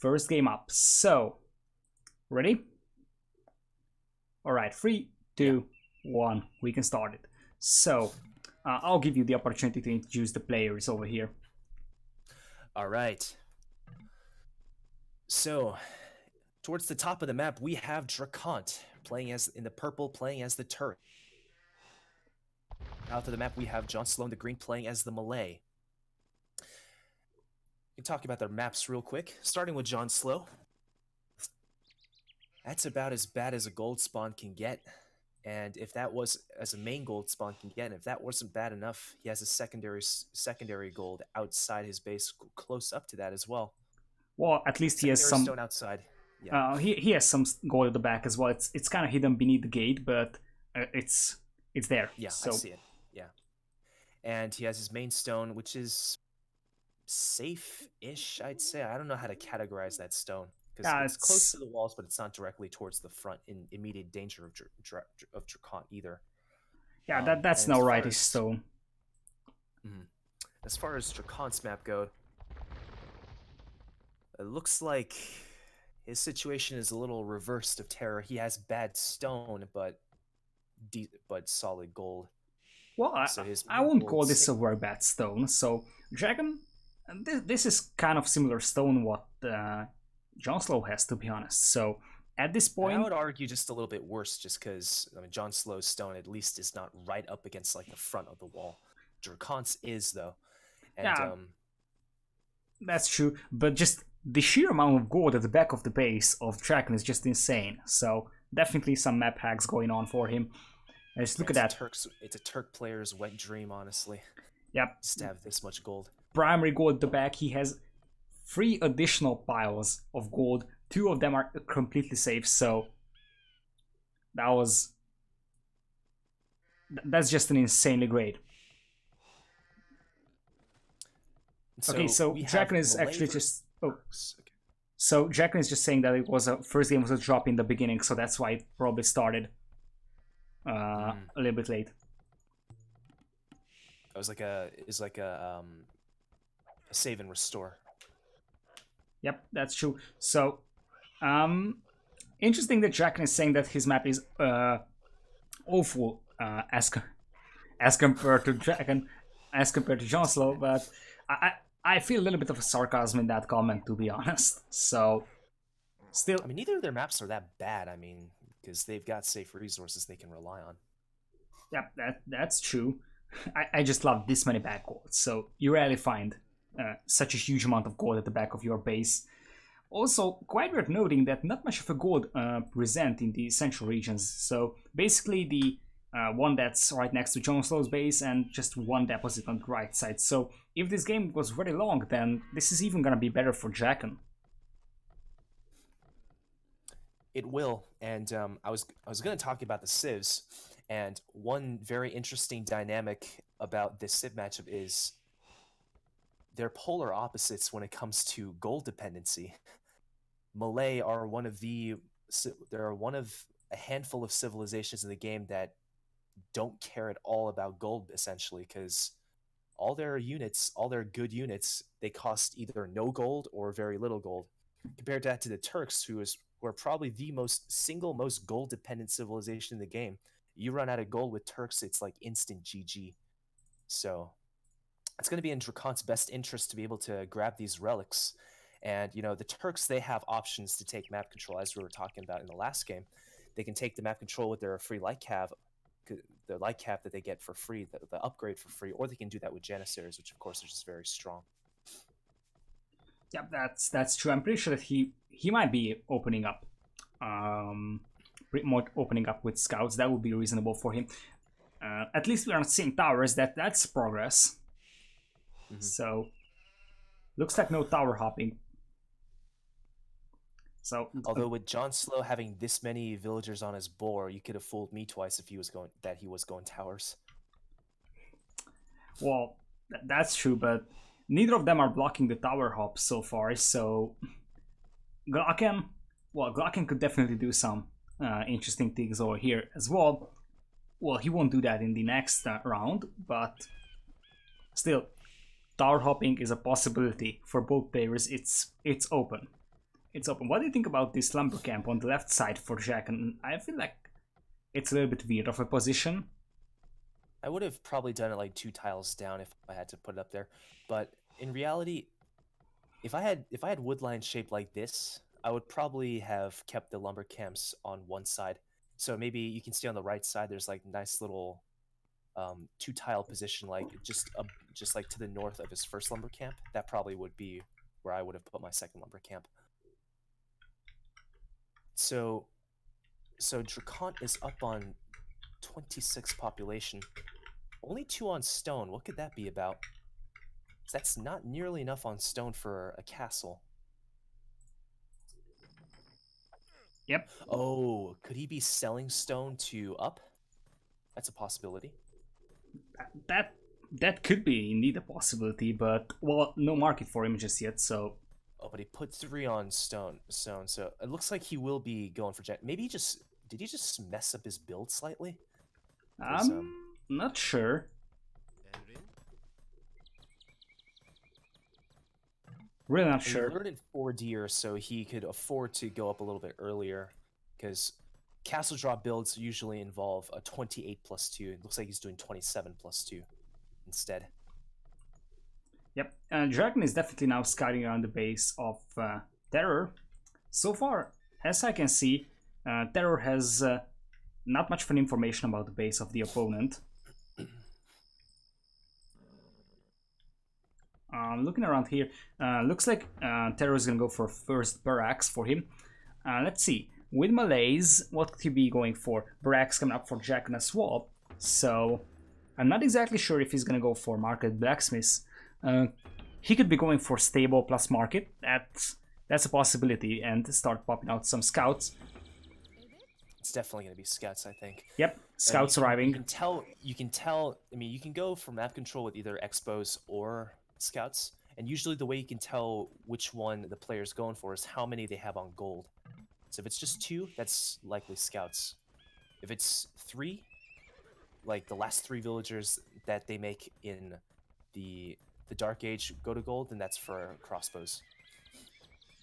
first game up. So, ready? Alright, 3, 2, 1, we can start it. So, I'll give you the opportunity to introduce the players over here. Alright. So, towards the top of the map, we have DraConT playing as in the purple, playing as the Turk. Out of the map, we have JonSlow in the green playing as the Malay. We can talk about their maps real quick, starting with JonSlow. That's about as bad as a gold spawn can get. And if that was as a main gold spawn can get, and if that wasn't bad enough, he has a secondary gold outside his base, close up to that as well. Well, at least he has Secondary some stone outside. Yeah. he has some gold at the back as well. It's kind of hidden beneath the gate, but it's there. Yeah, so. I see it. Yeah. And he has his main stone, which is safe-ish, I'd say. I don't know how to categorize that stone, because it's close to the walls, but it's not directly towards the front in immediate danger of DraConT either. Yeah, that's no righty stone. As far as DraConT's map goes, it looks like his situation is a little reversed of Terror. He has bad stone, but solid gold. Well, so I won't call this a very bad stone. So, Dragon, this is kind of similar stone what JonSlow has, to be honest. So, at this point, I would argue just a little bit worse, just because JonSlow's stone at least is not right up against like the front of the wall. DraConT's is though, and yeah, that's true. But just the sheer amount of gold at the back of the base of Dragon is just insane. So definitely some map hacks going on for him. Just look at that. It's a Turk player's wet dream, honestly. Yep. Just to have this much gold. Primary gold at the back. He has 3 additional piles of gold. 2 of them are completely safe. So that's just an insanely great. So Dragon is actually just So Dragon is just saying that it was a first game was a drop in the beginning, so that's why it probably started a little bit late. It was like a save and restore. Yep, that's true. So interesting that Dragon is saying that his map is awful as compared to Dragon, as compared to JonSlow, but I feel a little bit of a sarcasm in that comment, to be honest. So, still, I mean, neither of their maps are that bad. I mean, because they've got safe resources they can rely on. Yeah, that's true. I just love this many back golds. So you rarely find such a huge amount of gold at the back of your base. Also, quite worth noting that not much of a gold present in the central regions. So basically, the one that's right next to JonSlow's base and just one deposit on the right side. So if this game was very long, then this is even gonna be better for Draken. It will, and I was gonna talk about the civs, and one very interesting dynamic about this civ matchup is they're polar opposites when it comes to gold dependency. Malay are one of a handful of civilizations in the game that don't care at all about gold, essentially, because all their good units, they cost either no gold or very little gold. Compared that to the Turks, who are probably the most gold dependent civilization in the game. You run out of gold with Turks, it's like instant GG. So it's going to be in DraConT's best interest to be able to grab these relics. And the Turks, they have options to take map control, as we were talking about in the last game. They can take the map control with their free light cav, the light cap that they get for free, the upgrade for free, or they can do that with Janissaries, which of course are just very strong. Yeah, that's true. I'm pretty sure that he might be opening up, opening up with scouts. That would be reasonable for him. At least we are not seeing towers. That's progress. So looks like no tower hopping. So, although with JonSlow having this many villagers on his boar, you could have fooled me twice if he was going towers. Well, that's true, but neither of them are blocking the tower hop so far. So Glocken could definitely do some interesting things over here as well. Well, he won't do that in the next round, but still, tower hopping is a possibility for both players. It's open. It's open. What do you think about this lumber camp on the left side for Jack? And I feel like it's a little bit weird of a position. I would have probably done it like 2 tiles down if I had to put it up there. But in reality, if I had wood lines shaped like this, I would probably have kept the lumber camps on one side. So maybe you can see on the right side, there's like nice little 2-tile position, like just like to the north of his first lumber camp. That probably would be where I would have put my second lumber camp. So DraConT is up on 26 population. Only 2 on stone. What could that be about? That's not nearly enough on stone for a castle. Yep. Oh, could he be selling stone to up? That's a possibility. That could be indeed a possibility, but well, no market for him just yet, so. Oh, but he put 3 on stone, so it looks like he will be going for jet. Maybe did he just mess up his build slightly? Not sure. Really not sure. He learned in 4D, so he could afford to go up a little bit earlier, because castle drop builds usually involve a 28 plus 2. It looks like he's doing 27 plus 2 instead. Yep, Dragon is definitely now scouting around the base of Terror. So far, as I can see, Terror has not much fun information about the base of the opponent. Looking around here, looks like Terror is gonna go for first barracks for him. Let's see, with Malays, what could he be going for? Barracks coming up for Jack and a swap, so I'm not exactly sure if he's gonna go for Market Blacksmiths. He could be going for stable plus market. That's a possibility, and start popping out some scouts. It's definitely going to be scouts, I think. Yep, scouts arriving. You can tell. I mean, you can go for map control with either expos or scouts, and usually the way you can tell which one the player's going for is how many they have on gold. So if it's just 2, that's likely scouts. If it's 3, like the last 3 villagers that they make in the Dark Age go to gold, then that's for crossbows.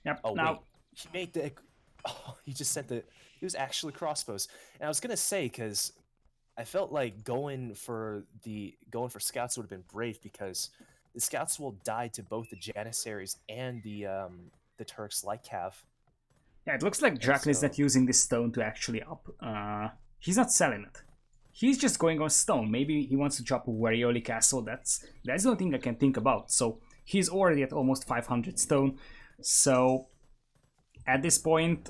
Yep. Oh now, wait, he made the. Oh, he just said that it was actually crossbows, and I was gonna say because I felt like going for scouts would have been brave because the scouts will die to both the Janissaries and the Turks like Cav. Yeah, it looks like Draken is not using this stone to actually up. He's not selling it. He's just going on stone. Maybe he wants to drop a very early castle. That's the only thing I can think about. So he's already at almost 500 stone. So at this point,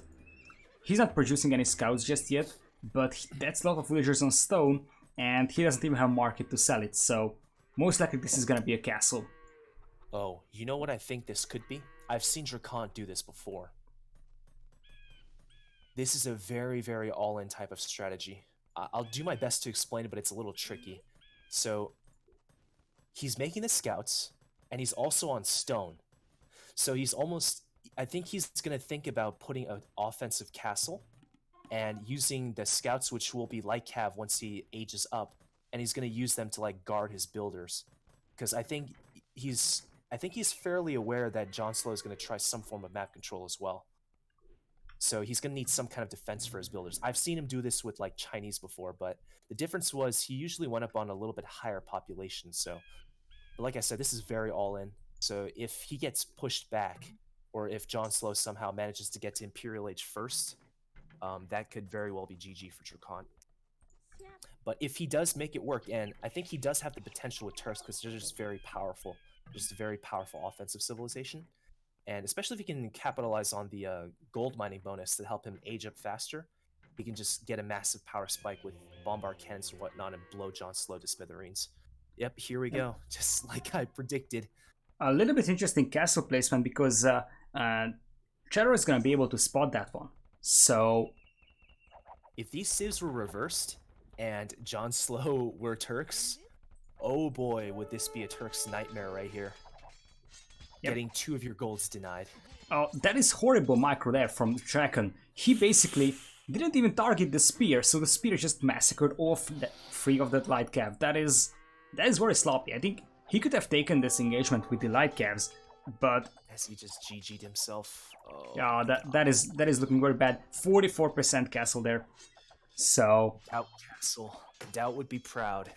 he's not producing any scouts just yet. But that's a lot of villagers on stone, and he doesn't even have a market to sell it. So most likely this is gonna be a castle. Oh, you know what I think this could be? I've seen DraConT do this before. This is a very, very all-in type of strategy. I'll do my best to explain it, but it's a little tricky. So, he's making the scouts, and he's also on stone. So he's almost... I think he's going to think about putting an offensive castle, and using the scouts, which will be like Cav once he ages up, and he's going to use them to like guard his builders. Because I think he's fairly aware that JonSlow is going to try some form of map control as well. So he's going to need some kind of defense for his builders. I've seen him do this with like Chinese before, but the difference was he usually went up on a little bit higher population. So, but like I said, this is very all in. So if he gets pushed back, or if JonSlow somehow manages to get to Imperial Age first, that could very well be GG for DraConT. But if he does make it work, and I think he does have the potential with Turks because they're just very powerful. Just a very powerful offensive civilization. And especially if he can capitalize on the gold mining bonus to help him age up faster, he can just get a massive power spike with bombard cannons and whatnot and blow JonSlow to smithereens. Yep, here we go. Just like I predicted. A little bit interesting castle placement because Cheddar is going to be able to spot that one. So, if these civs were reversed and JonSlow were Turks, oh boy, would this be a Turk's nightmare right here. Yep. Getting 2 of your golds denied. Oh, that is horrible micro there from Draken. He basically didn't even target the spear, so the spear just massacred all 3 of that light cav. That is very sloppy. I think he could have taken this engagement with the light cavs, but As he just GG'd himself. Oh Yeah, my that god. is looking very bad. 44% castle there. So Doubt Castle. Doubt would be proud.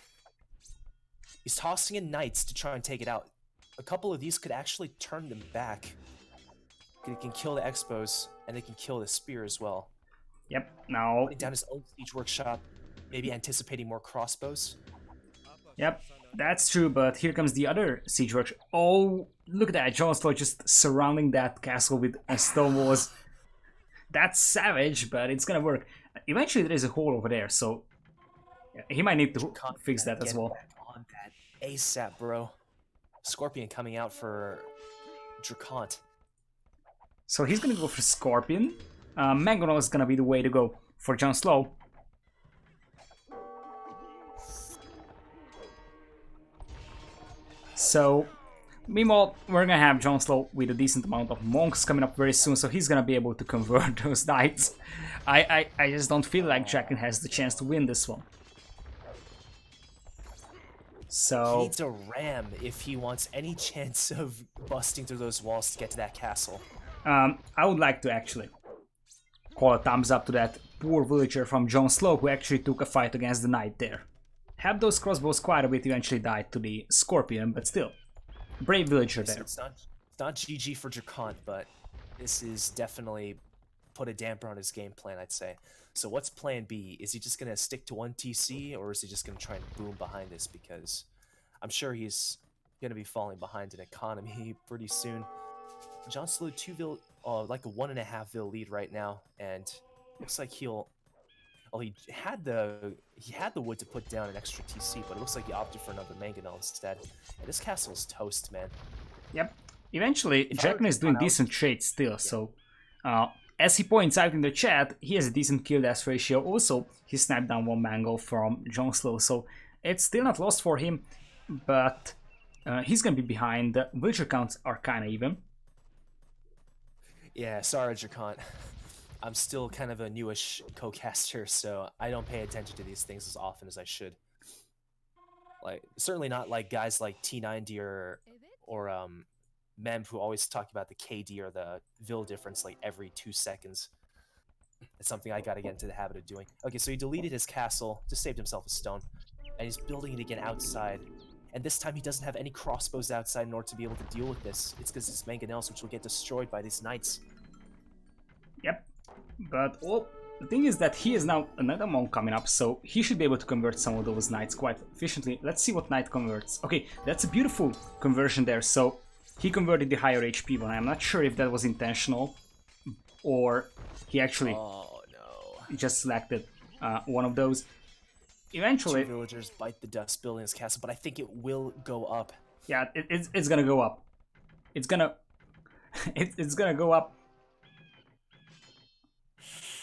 He's tossing in knights to try and take it out. A couple of these could actually turn them back. They can kill the Expos, and they can kill the Spear as well. yep. Now Putting down his own Siege Workshop, maybe anticipating more crossbows. yep, that's true, but here comes the other siege work. Oh, look at that. JonSlow just surrounding that castle with stone walls. That's savage, but it's gonna work. Eventually, there is a hole over there, so he might need to DraConT fix gotta that as get well. back on that ASAP, bro. Scorpion coming out for DraConT. So he's gonna go for Scorpion. Mangonel is gonna be the way to go for JonSlow. So, meanwhile, we're gonna have JonSlow with a decent amount of monks coming up very soon, so he's gonna be able to convert those knights. I just don't feel like Draken has the chance to win this one. He So, needs a ram if he wants any chance of busting through those walls to get to that castle. I would like to actually call a thumbs up to that poor villager from JonSlow who actually took a fight against the knight there. Had those crossbows quite a bit, eventually died to the Scorpion, but still. Brave villager there. It's not GG for DraConT, but this is definitely put a damper on his game plan, I'd say. So what's plan B? Is he just going to stick to one TC, or is he just going to try and boom behind this? Because I'm sure he's going to be falling behind in economy pretty soon. JonSlow 2-vil, like a 1.5 vil lead right now, and looks like he'll... Well, he had the wood to put down an extra TC, but it looks like he opted for another Mangonel instead. And this castle's toast, man. Yep. Eventually, Jackman is doing decent trades still, so as he points out in the chat, he has a decent kill death ratio. Also, he sniped down one Mango from JonSlow, so it's still not lost for him, but he's gonna be behind. The villager counts are kinda even. Yeah, sorry, DraConT. I'm still kind of a newish co-caster, so I don't pay attention to these things as often as I should. Like, certainly not like guys like T90 or Mem who always talk about the KD or the vil difference like every 2 seconds. It's something I gotta get into the habit of doing. Okay, so he deleted his castle, just saved himself a stone, and he's building it again outside. And this time he doesn't have any crossbows outside in order to be able to deal with this. It's because it's Mangonels, which will get destroyed by these knights. Yep. But the thing is that he is now another monk coming up, so he should be able to convert some of those knights quite efficiently. Let's see what knight converts. Okay, that's a beautiful conversion there. So he converted the higher HP one. I'm not sure if that was intentional or he actually just selected one of those. Eventually, 2 villagers bite the dust building his castle, but I think it will go up. Yeah, it's gonna go up. It's gonna it's gonna go up.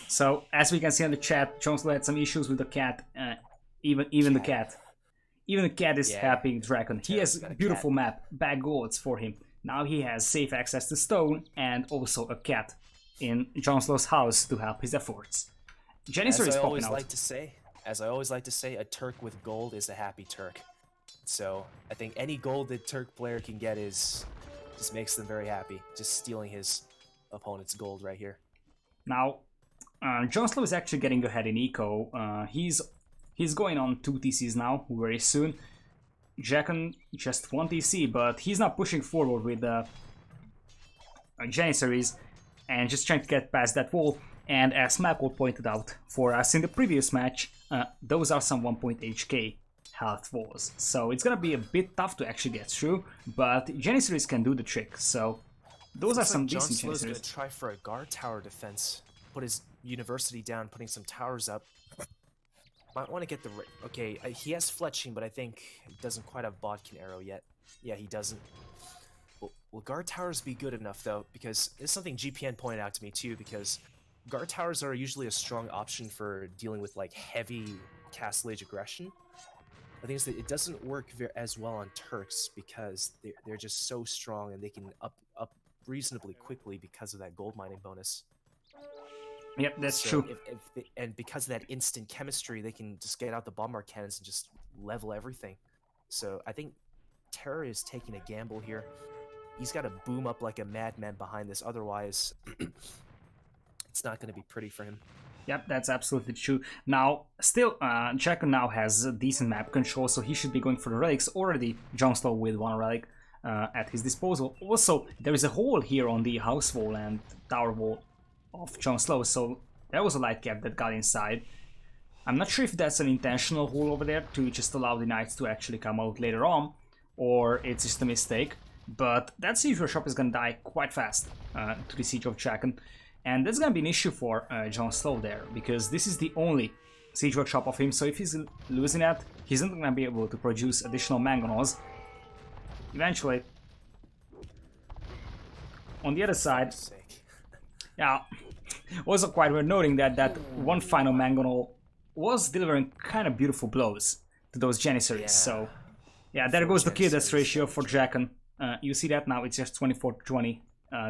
So, as we can see on the chat, JonSlow had some issues with the cat. Even the cat. Even the cat is helping DraConT. He has a beautiful map, bag goals for him. Now he has safe access to stone and also a cat in JonSlow's house to help his efforts. Janissary is popping out. As I always like to say, a Turk with gold is a happy Turk. So, I think any gold that Turk player can get just makes them very happy. Just stealing his opponent's gold right here. Now, JonSlow is actually getting ahead in eco. He's going on 2 TCs now, very soon. Jackon just 1 TC, but he's not pushing forward with Janissaries and just trying to get past that wall. And as Mapple pointed out for us in the previous match, those are some 1.HK health walls. So it's gonna be a bit tough to actually get through, but Janissaries can do the trick. So those are some decent Janissaries. Gonna try for a guard tower defense. Put his university down, putting some towers up. Might want to get the... Okay, he has fletching, but I think he doesn't quite have bodkin arrow yet. Yeah, he doesn't. Will guard towers be good enough, though? Because it's something GPN pointed out to me, too, because guard towers are usually a strong option for dealing with, like, heavy castle age aggression. The thing is that it doesn't work as well on Turks, because they're just so strong, and they can up reasonably quickly because of that gold mining bonus. Yep, that's true. And because of that instant chemistry, they can just get out the bombard cannons and just level everything. So I think Terra is taking a gamble here. he's got to boom up like a madman behind this. Otherwise, it's not going to be pretty for him. Yep, that's absolutely true. Now, still, JonSlow now has a decent map control, so he should be going for the relics. Already, JonSlow with one relic at his disposal. Also, there is a hole here on the house wall and tower wall of JonSlow, so there was a light cap that got inside. I'm not sure if that's an intentional hole over there to just allow the knights to actually come out later on, or it's just a mistake. But that siege workshop is gonna die quite fast to the siege of JraConT. And that's gonna be an issue for JonSlow there, because this is the only siege workshop of him, so if he's losing that, he's not gonna be able to produce additional mangonels. Eventually. On the other side, yeah, also quite worth noting that one final mangonel was delivering kind of beautiful blows to those Janissaries, so yeah, there goes the kill death ratio for JraConT. You see that now, it's just 24 to 20,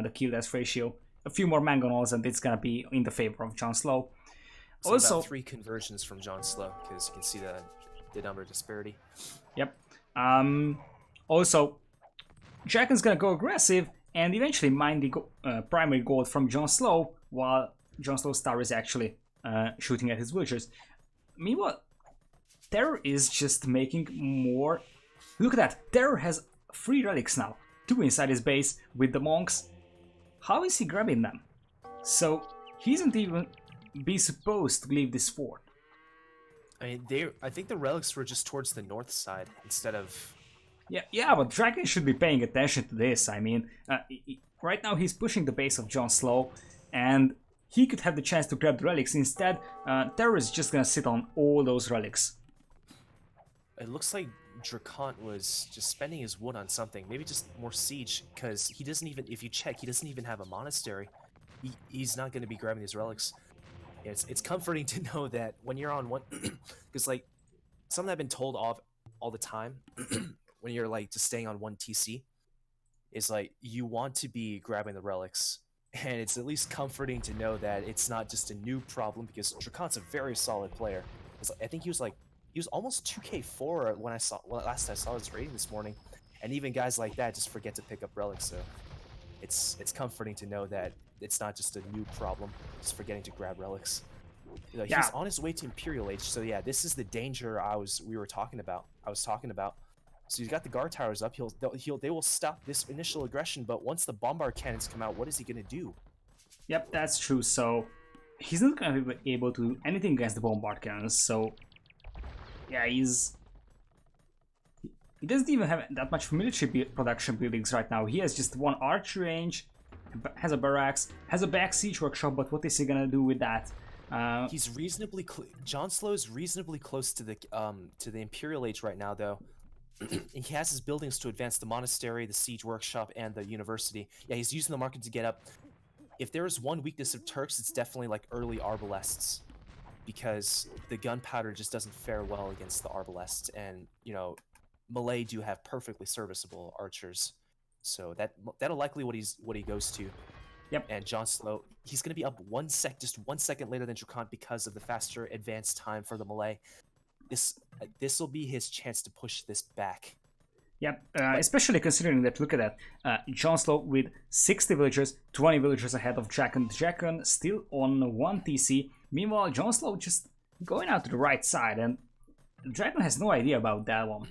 the kill death ratio. A few more mangonels and it's gonna be in the favor of JonSlow. So also, about 3 conversions from JonSlow, because you can see the number disparity. Yep. Also, JraConT's gonna go aggressive and eventually mine the primary gold from JonSlow, while JonSlow's tower is actually shooting at his villagers. Meanwhile, Terror is just making more. Look at that! Terror has 3 relics now, 2 inside his base with the monks. How is he grabbing them? So he isn't even be supposed to leave this fort. I mean, I think the relics were just towards the north side instead of. Yeah, but JraConT should be paying attention to this. I mean, right now he's pushing the base of JonSlow, and he could have the chance to grab the relics. Instead, Terror is just gonna sit on all those relics. It looks like DraConT was just spending his wood on something, maybe just more siege, because he doesn't even, if you check, he doesn't even have a monastery. He's not going to be grabbing these relics. Yeah, it's comforting to know that when you're on one, because like, something I've been told all the time, when you're like just staying on one TC, is like, you want to be grabbing the relics, and it's at least comforting to know that it's not just a new problem, because DraConT's a very solid player. I think he was almost 2k4 when last I saw his rating this morning, and even guys like that just forget to pick up relics. So it's comforting to know that it's not just a new problem, just forgetting to grab relics. You know, he's on his way to Imperial Age, so yeah, this is the danger I was talking about. So he's got the guard towers up. They will stop this initial aggression, but once the bombard cannons come out, what is he gonna do? Yep, that's true. So he's not gonna be able to do anything against the bombard cannons. So yeah, he doesn't even have that much military production buildings right now. He has just 1 archer range, has a barracks, has a back siege workshop, but what is he gonna do with that? He's reasonably JonSlow is reasonably close to the Imperial Age right now, though. He has his buildings to advance the monastery, the siege workshop, and the university. Yeah, he's using the market to get up. If there is one weakness of Turks, it's definitely like early arbalests, because the gunpowder just doesn't fare well against the arbalests, and you know, Malay do have perfectly serviceable archers, so that'll likely what he goes to. Yep. And JonSlow, he's gonna be up just 1 second later than DraConT because of the faster advance time for the Malay. This will be his chance to push this back. Yep, especially considering that, look at that, JonSlow with 60 villagers, 20 villagers ahead of JraConT. JraConT still on 1 TC. Meanwhile, JonSlow just going out to the right side, and JraConT has no idea about that one.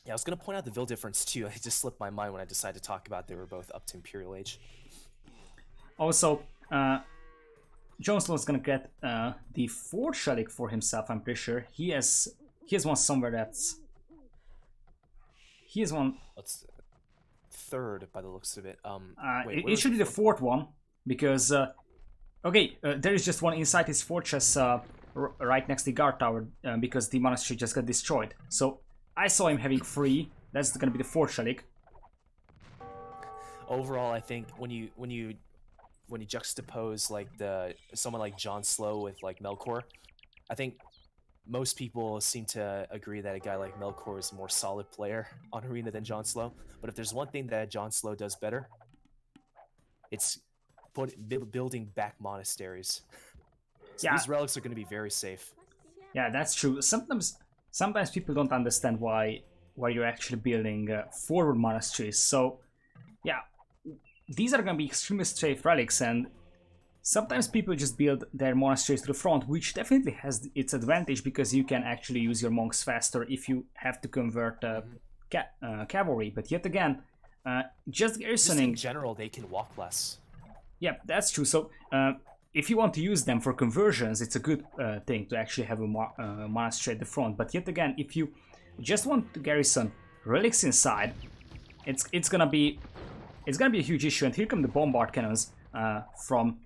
Yeah, I was going to point out the Vil difference too. It just slipped my mind when I decided to talk about they were both up to Imperial Age. Also, JonSlow's going to get the 4th Shalik for himself, I'm pretty sure. He has one somewhere that's... He has one... What's 3rd by the looks of it? Wait, it should be the 4th one, because... okay, there is just one inside his fortress right next to the guard tower, because the monastery just got destroyed. So I saw him having 3. That's gonna be the 4th Shalik. Overall, I think when you juxtapose like someone like JonSlow with like Melkor, I think most people seem to agree that a guy like Melkor is a more solid player on Arena than JonSlow. But if there's one thing that JonSlow does better, it's building back monasteries. So yeah, these relics are going to be very safe. Yeah, that's true. Sometimes people don't understand why you're actually building forward monasteries. So yeah, these are gonna be extremely safe relics, and sometimes people just build their monasteries to the front, which definitely has its advantage because you can actually use your monks faster if you have to convert cavalry. But yet again, just garrisoning. Just in general, they can walk less. Yeah, that's true. So if you want to use them for conversions, it's a good thing to actually have a monastery at the front. But yet again, if you just want to garrison relics inside, it's gonna be a huge issue. And here come the bombard cannons from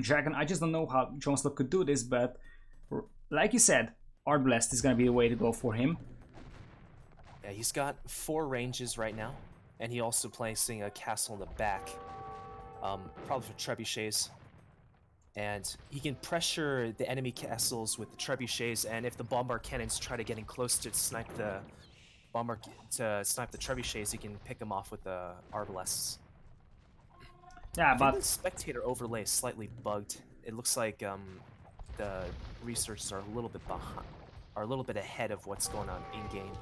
Dragon. I just don't know how JonSlow could do this, but like you said, Arbalest is gonna be the way to go for him. Yeah, he's got 4 ranges right now, and he also placing a castle in the back, probably for trebuchets. And he can pressure the enemy castles with the trebuchets, and if the bombard cannons try to get in close to snipe the trebuchets, he can pick them off with the arbalests. Yeah, but the spectator overlay is slightly bugged. It looks like the researchers are a little bit behind, are a little bit ahead of what's going on in game.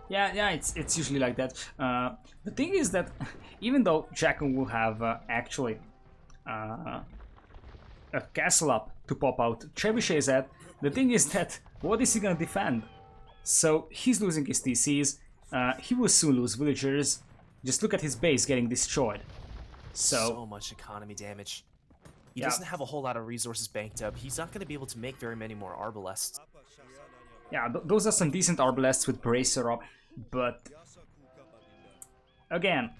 Yeah, it's usually like that. The thing is that even though JonSlow will have actually a castle up to pop out trebuchets at, the thing is that what is he gonna defend? So he's losing his TCs. He will soon lose villagers. Just look at his base getting destroyed. So much economy damage. He doesn't have a whole lot of resources banked up. He's not going to be able to make very many more arbalests. Yeah, those are some decent arbalests with bracer up, but again,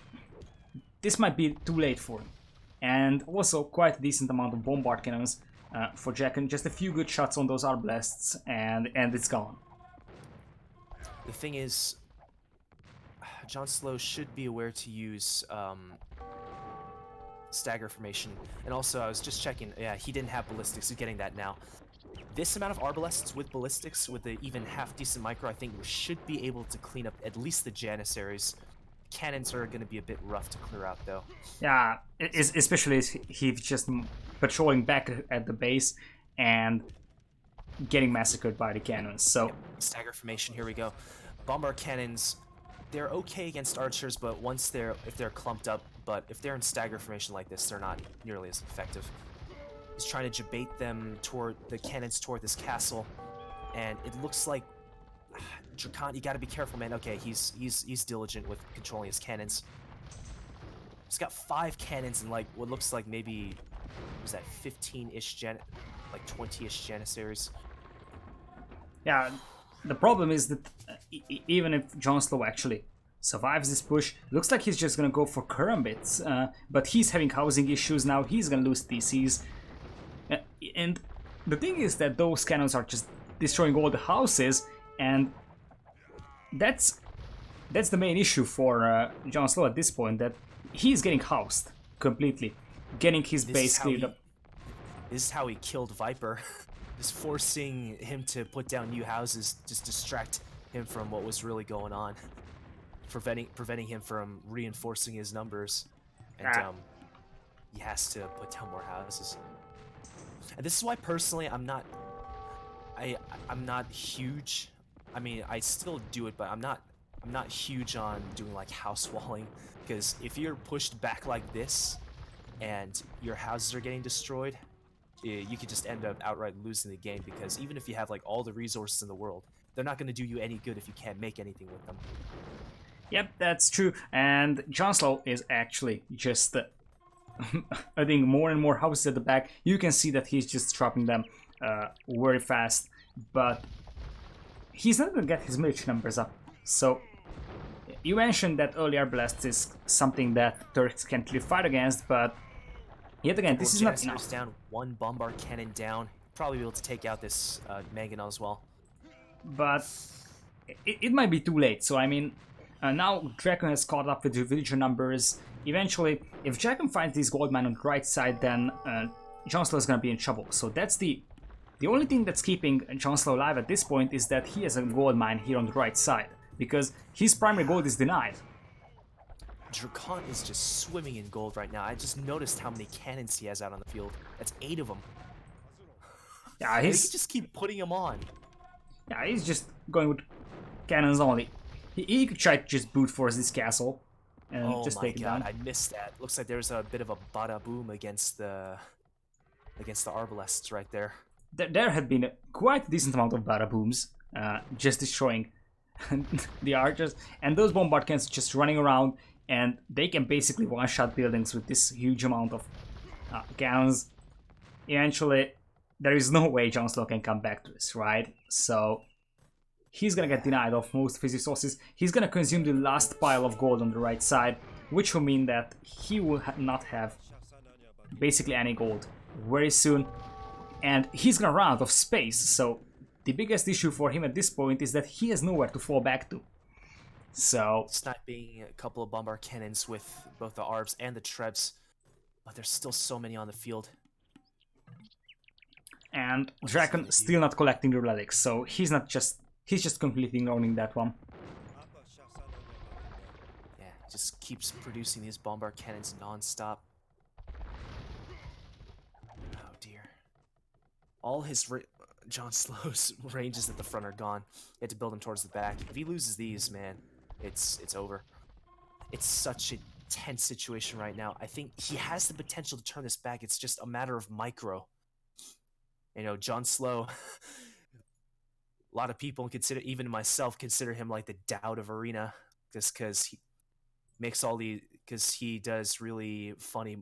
this might be too late for him. And also quite a decent amount of bombard cannons for JonSlow. Just a few good shots on those arbalests, and it's gone. The thing is, JonSlow should be aware to use stagger formation. And also, I was just checking, yeah, he didn't have ballistics, he's getting that now. This amount of arbalests with ballistics, with the even half-decent micro, I think we should be able to clean up at least the Janissaries. Cannons are going to be a bit rough to clear out, though. Yeah, especially if he's just patrolling back at the base and getting massacred by the cannons, so... Yep. Stagger formation, here we go. Bombard cannons, they're okay against archers, but if they're clumped up, but if they're in stagger formation like this, they're not nearly as effective. He's trying to debate them toward the cannons toward this castle, and it looks like DraConT, you gotta be careful, man. Okay, he's diligent with controlling his cannons. He's got 5 cannons and like what looks like maybe was that 15-ish like 20-ish Janissaries. Yeah, the problem is that even if JonSlow actually survives this push, looks like he's just gonna go for Karambits, but he's having housing issues now, he's gonna lose TCs. And the thing is that those cannons are just destroying all the houses, and that's the main issue for JonSlow at this point, that he's getting housed completely, getting his base cleared up. This is how he killed Viper. Just forcing him to put down new houses, just distract him from what was really going on, preventing him from reinforcing his numbers, and he has to put down more houses. And this is why personally I'm not huge. I mean, I still do it, but I'm not huge on doing like house walling, because if you're pushed back like this and your houses are getting destroyed, you could just end up outright losing the game, because even if you have like all the resources in the world, they're not going to do you any good if you can't make anything with them. Yep, that's true. And JonSlow is actually just adding more and more houses at the back. You can see that he's just dropping them very fast, but he's not going to get his military numbers up. So you mentioned that earlier blast is something that Turks can't really fight against, but yet again, this is not enough. Down, 1 bombard cannon down. Probably be able to take out this mangonel as well. But it might be too late. So I mean, now Dragon has caught up with the villager numbers. Eventually, if Dragon finds this gold mine on the right side, then JonSlow is gonna be in trouble. So that's the only thing that's keeping JonSlow alive at this point, is that he has a gold mine here on the right side, because his primary gold is denied. DraConT is just swimming in gold right now. I just noticed how many cannons he has out on the field. That's 8 of them. Yeah, he can just keep putting them on. Yeah, he's just going with cannons only. He could try to just brute force this castle, and Oh just my take it god, down. I missed that. Looks like there's a bit of a bada boom against the arbalests right there. There had been quite a decent amount of bada booms, just destroying the archers, and those bombard cannons just running around, and they can basically one-shot buildings with this huge amount of cannons. Eventually, there is no way JonSlow can come back to this, right? So he's gonna get denied of most of his resources. He's gonna consume the last pile of gold on the right side, which will mean that he will not have basically any gold very soon, and he's gonna run out of space. So the biggest issue for him at this point is that he has nowhere to fall back to. So Sniping a couple of bombard cannons with both the arbs and the trebs, but there's still so many on the field. And DraConT still not collecting the relics, so he's just completely ignoring that one. Yeah, just keeps producing these bombard cannons non-stop. Oh dear. All his JonSlow's ranges at the front are gone. You had to build him towards the back. If he loses these, man, it's over. It's such a tense situation right now. I think he has the potential to turn this back. It's just a matter of micro. You know, JonSlow, a lot of people consider, even myself, consider him like the Doubt of Arena, just because he makes all the, because he does really funny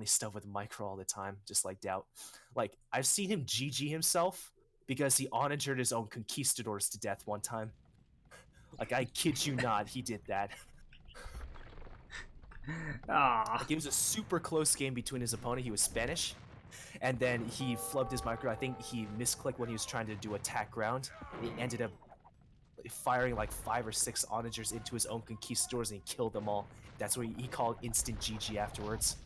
stuff with micro all the time, just like Doubt. Like, I've seen him GG himself because he on-injured his own conquistadors to death one time. Like, I kid you not, he did that. Like, it was a super close game between his opponent. He was Spanish. And then he flubbed his micro. I think he misclicked when he was trying to do attack ground. He ended up firing like 5 or 6 onagers into his own conquistadors and he killed them all. That's what he called instant GG afterwards.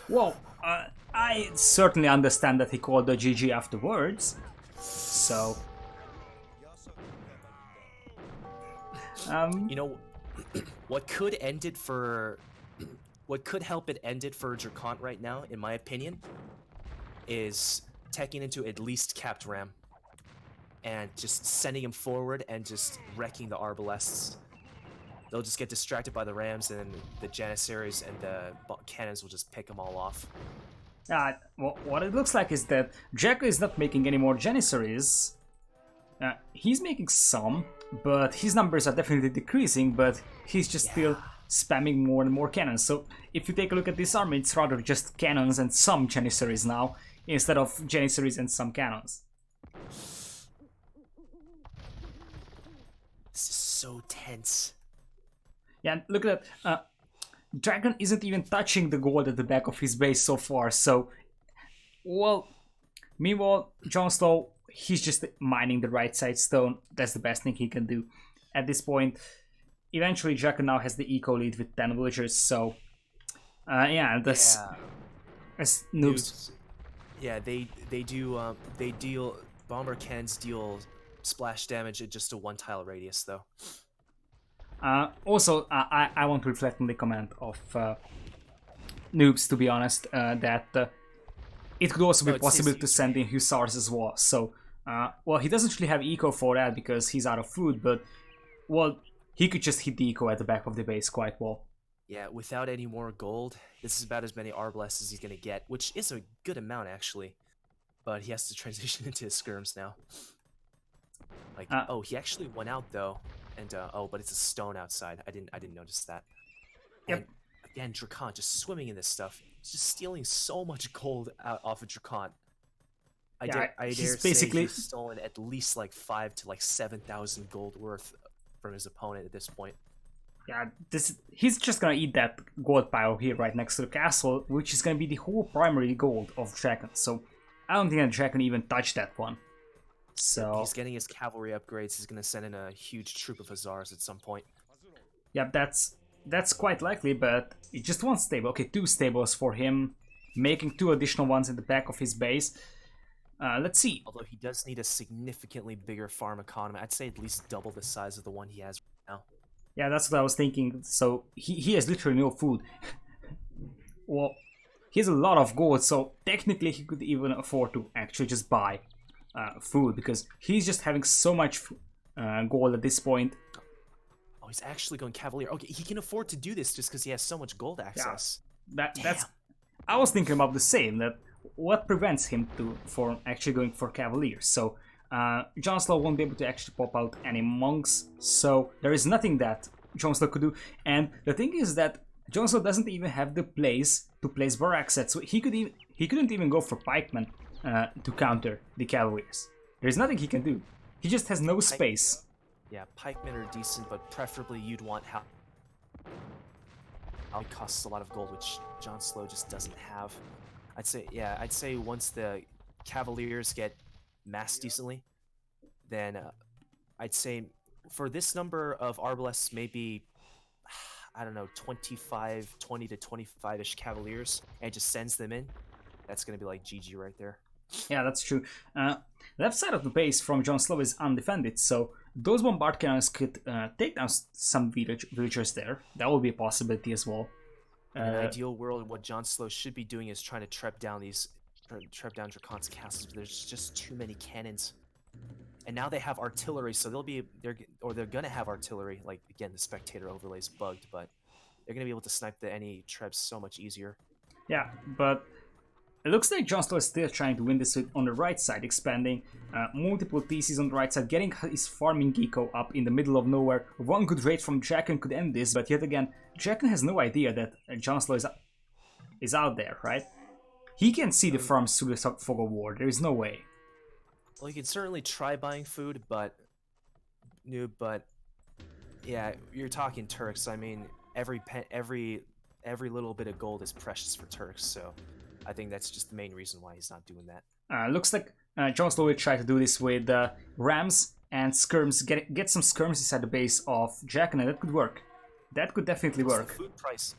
Well, I certainly understand that he called the GG afterwards. So, you know, what could end it for, what could help it end it for DraConT right now, in my opinion, is teching into at least capped ram and just sending him forward and just wrecking the arbalests. They'll just get distracted by the rams and the janissaries and the cannons will just pick them all off. well, what it looks like is that Jacko is not making any more janissaries. He's making some, but his numbers are definitely decreasing, but he's just still spamming more and more cannons. So if you take a look at this army, it's rather just cannons and some janissaries now, instead of janissaries and some cannons. This is so tense. Yeah, look at that. DraConT isn't even touching the gold at the back of his base so far, so... Well, meanwhile, JonSlow, he's just mining the right side stone. That's the best thing he can do at this point. Eventually, DraConT now has the eco lead with 10 villagers, so... yeah, that's... As noobs... Yeah, they deal... Bomber cannons deal splash damage at just a 1-tile radius, though. Also, I want to reflect on the comment of noobs, to be honest, that it could also be possible to send in hussars as well. So, well, he doesn't really have eco for that because he's out of food, but, well, he could just hit the eco at the back of the base quite well. Yeah, without any more gold, this is about as many arbalests as he's going to get, which is a good amount, actually. But he has to transition into his skirms now. Like, oh, he actually went out, though. And oh, but it's a stone outside. I didn't notice that. Yep. And again, DraConT just swimming in this stuff. He's just stealing so much gold out off of DraConT. I dare say he's stolen at least like 5,000 to like 7,000 gold worth from his opponent at this point. Yeah, he's just gonna eat that gold pile here right next to the castle, which is gonna be the whole primary gold of DraConT. So I don't think that DraConT even touched that one. So he's getting his cavalry upgrades. He's gonna send in a huge troop of hussars at some point. Yeah, that's quite likely, but it's just one stable. Okay, 2 stables for him, making 2 additional ones in the back of his base. Let's see. Although he does need a significantly bigger farm economy. I'd say at least double the size of the one he has right now. Yeah, that's what I was thinking. So he has literally no food. Well, he has a lot of gold, so technically he could even afford to actually just buy food, because he's just having so much gold at this point. Oh, he's actually going Cavalier. Okay, he can afford to do this just because he has so much gold access. That's. I was thinking about the same. That what prevents him from actually going for Cavaliers. So JonSlow won't be able to actually pop out any monks. So there is nothing that JonSlow could do. And the thing is that JonSlow doesn't even have the place to place barrack sets. So he couldn't even go for pikemen to counter the Cavaliers. There's nothing he can do. He just has no space. Yeah, pikemen are decent, but preferably you'd want how it costs a lot of gold, which JonSlow just doesn't have. I'd say once the Cavaliers get massed decently, then I'd say for this number of Arbalests, maybe, I don't know, 20 to 25-ish Cavaliers, and just sends them in. That's going to be like GG right there. Yeah, that's true. Left side of the base from JonSlow is undefended, so those bombard cannons could take down some villagers there. That will be a possibility as well. In an ideal world, what JonSlow should be doing is trying to trap down DraConT's castles, but there's just too many cannons. And now they have artillery, so they're gonna have artillery. Like, again, the spectator overlay is bugged, but they're gonna be able to snipe any trebs so much easier. Yeah, but it looks like JonSlow is still trying to win this on the right side, expanding multiple TCs on the right side, getting his farming eco up in the middle of nowhere. One good raid from JraConT could end this, but yet again, JraConT has no idea that JonSlow is out there, right? He can see the farms through the fog of war. There is no way. Well, you can certainly try buying food, but yeah, you're talking Turks. I mean, every little bit of gold is precious for Turks, so I think that's just the main reason why he's not doing that. Looks like JonSlow will try to do this with rams and skirms. Get some skirms inside the base of JraConT, and that could work. That could definitely work.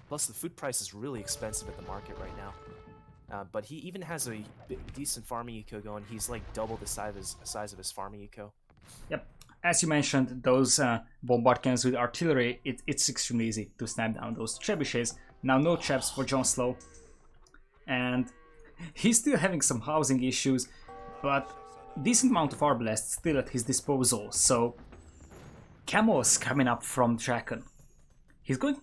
Plus the food price is really expensive at the market right now. But he even has a decent farming eco going. He's like double the size of his farming eco. Yep. As you mentioned, those bombard cannons with artillery, it's extremely easy to snap down those trebuchets. Now no traps for JonSlow. And he's still having some housing issues, but decent amount of arbalests still at his disposal. So camos coming up from JraConT. He's going.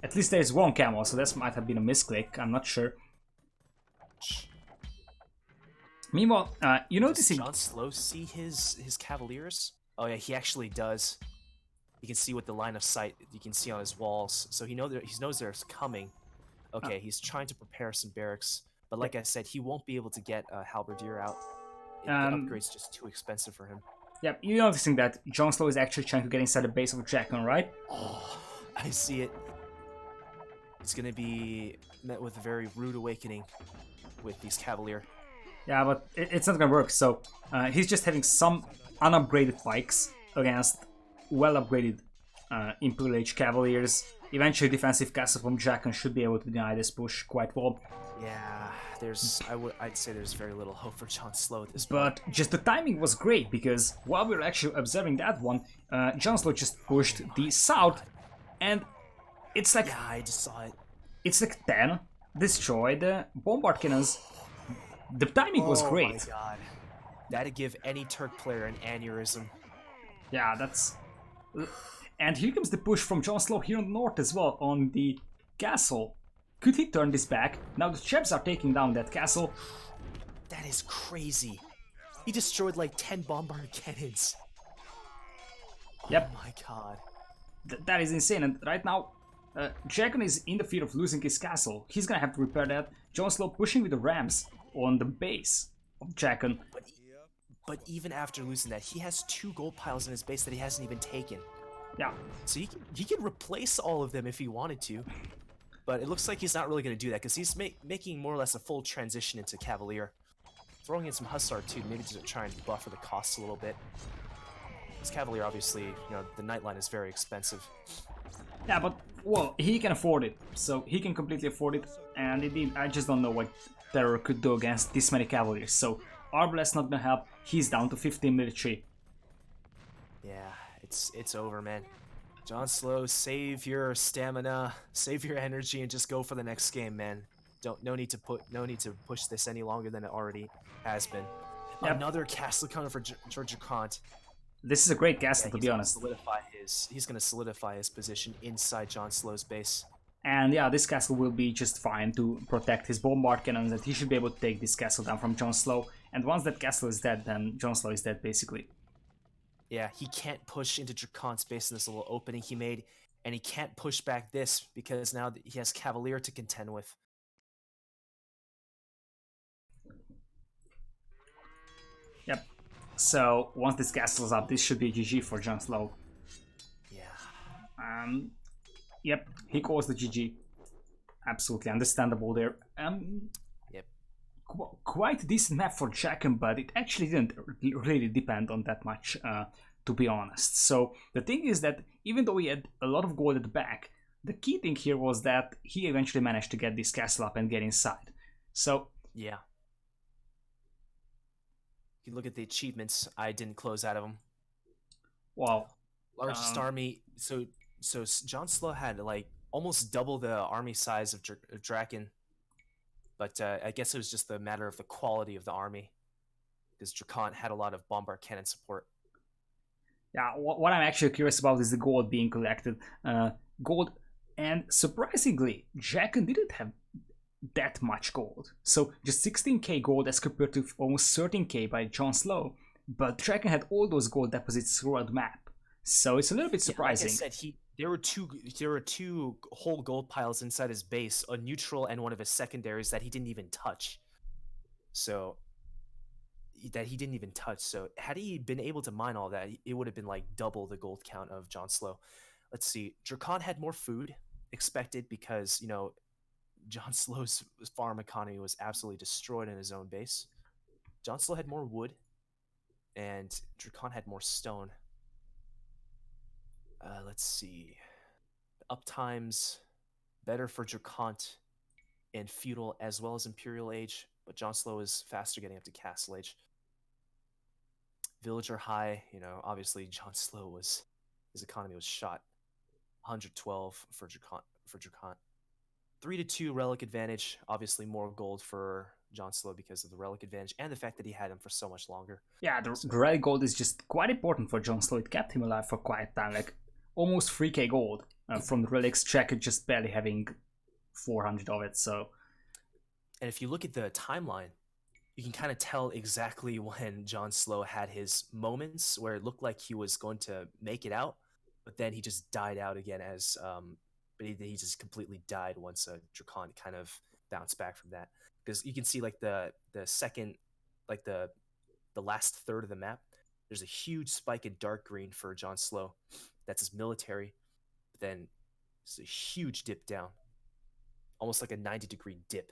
At least there's one camo, so that might have been a misclick. I'm not sure. Meanwhile, you noticing JonSlow see his Cavaliers? Oh yeah, he actually does. You can see with the line of sight you can see on his walls, so he knows there's coming. Okay, he's trying to prepare some barracks, but like I said, he won't be able to get a halberdier out. The upgrade's just too expensive for him. Yep, you're noticing that JonSlow is actually trying to get inside the base of JraConT, right? Oh, I see it. It's gonna be met with a very rude awakening with these Cavalier. Yeah, but it's not gonna work, so he's just having some unupgraded pikes against well-upgraded Imperial Age Cavaliers. Eventually, defensive castle from JraConT should be able to deny this push quite well. Yeah, I'd say there's very little hope for JonSlow at this point. But just the timing was great, because while we were actually observing that one, JonSlow just pushed the south, and it's like... Yeah, I just saw it. It's like 10 destroyed bombard cannons. The timing was great. Oh my god. That'd give any Turk player an aneurysm. Yeah, that's... And here comes the push from JonSlow here on the north as well, on the castle. Could he turn this back? Now the Chebs are taking down that castle. That is crazy. He destroyed like 10 bombard cannons. Yep. Oh my god. That is insane, and right now, JraConT is in the fear of losing his castle. He's gonna have to repair that. JonSlow pushing with the rams on the base of JraConT. But even after losing that, he has 2 gold piles in his base that he hasn't even taken. Yeah. So he can replace all of them if he wanted to. But it looks like he's not really going to do that, because he's making more or less a full transition into Cavalier. Throwing in some Hussar too, maybe to try and buffer the costs a little bit. Because Cavalier, obviously, the Nightline is very expensive. Yeah, but, well, he can afford it. So he can completely afford it. And indeed, I just don't know what Terror could do against this many Cavaliers. So Arbalest not gonna help. He's down to 15 military. Yeah, it's over, man. JonSlow, save your stamina, save your energy, and just go for the next game, man. No need to push this any longer than it already has been. Yep. Another castle coming for JraConT. This is a great castle, to be honest. Solidify he's gonna solidify his position inside JonSlow's base. And yeah, this castle will be just fine to protect his bombard cannons, and he should be able to take this castle down from JonSlow. And once that castle is dead, then JonSlow is dead, basically. Yeah, he can't push into DraConT's base in this little opening he made, and he can't push back this because now he has Cavalier to contend with. Yep. So once this castle is up, this should be GG for JonSlow. Yeah. Yep, he calls the GG. Absolutely understandable there. Yep. Quite a decent map for JraConT, but it actually didn't really depend on that much, to be honest. So the thing is that even though he had a lot of gold at the back, the key thing here was that he eventually managed to get this castle up and get inside. So yeah. If you look at the achievements, I didn't close out of them. Wow. Largest army. So JonSlow had like almost double the army size of DraConT, but I guess it was just a matter of the quality of the army, because DraConT had a lot of bombard cannon support. Yeah, what I'm actually curious about is the gold being collected. Gold, and surprisingly, JraConT didn't have that much gold. So just 16k gold as compared to almost 13k by JonSlow, but JraConT had all those gold deposits throughout the map. So it's a little bit surprising. Yeah, like I said, there were two whole gold piles inside his base, a neutral and one of his secondaries that he didn't even touch. So had he been able to mine all that, it would have been like double the gold count of JonSlow. Let's see. DraConT had more food expected because, you know, JonSlow's farm economy was absolutely destroyed in his own base. JonSlow had more wood, and DraConT had more stone. Let's see. Uptimes better for DraConT in feudal as well as imperial age, but JonSlow is faster getting up to castle age. Villager high, you know, obviously JonSlow his economy was shot. 112 for DraConT. 3-2 relic advantage, obviously more gold for JonSlow because of the relic advantage and the fact that he had him for so much longer. Yeah, the relic gold is just quite important for JonSlow. It kept him alive for quite a time, like almost 3k gold from the relics. JraConT just barely having 400 of it. So, and if you look at the timeline, you can kind of tell exactly when JonSlow had his moments where it looked like he was going to make it out, but then he just died out again as but he just completely died once DraConT kind of bounced back from that. Because you can see like the second, like the last third of the map, there's a huge spike in dark green for JonSlow. That's his military. But then it's a huge dip down, almost like a 90-degree dip.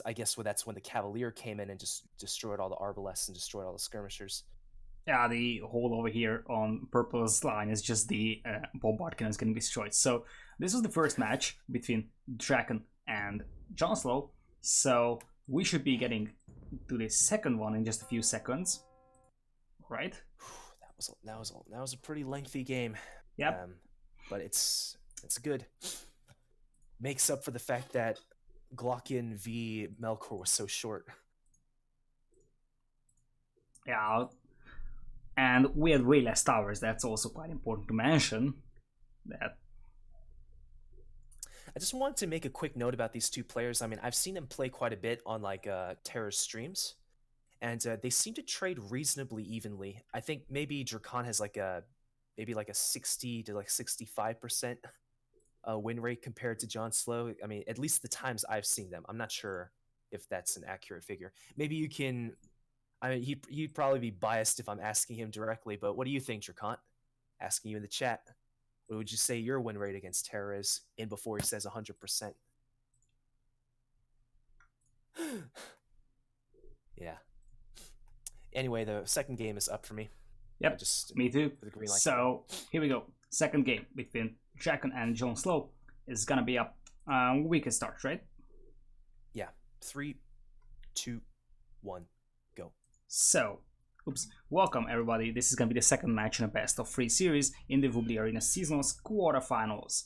I guess that's when the Cavalier came in and just destroyed all the arbalests and destroyed all the skirmishers. Yeah, the hole over here on purple's line is just the bombard cannon is getting destroyed. So this was the first match between JraConT and JonSlow. So we should be getting to the second one in just a few seconds, right? That was a pretty lengthy game. Yep. But it's good. Makes up for the fact that Glockin v Melkor was so short. Yeah, and we had way less towers. That's also quite important to mention. That I just wanted to make a quick note about these two players. I mean, I've seen them play quite a bit on like Terra's streams, and they seem to trade reasonably evenly. I think maybe DraConT has like a 60 to like 65% win rate compared to JonSlow. I mean, at least the times I've seen them. I'm not sure if that's an accurate figure. Maybe you can. I mean, he'd probably be biased if I'm asking him directly, but what do you think, DraConT? Asking you in the chat. What would you say your win rate against Terra is in before he says 100%? Yeah. Anyway, the second game is up for me. Yep, me too. The green light. So here we go. Second game between JraConT and JonSlow is gonna be up. We can start, right? Yeah. 3, 2, 1, go. So, welcome everybody. This is gonna be the second match in a best of 3 series in the Voobly Arena Seasonals quarterfinals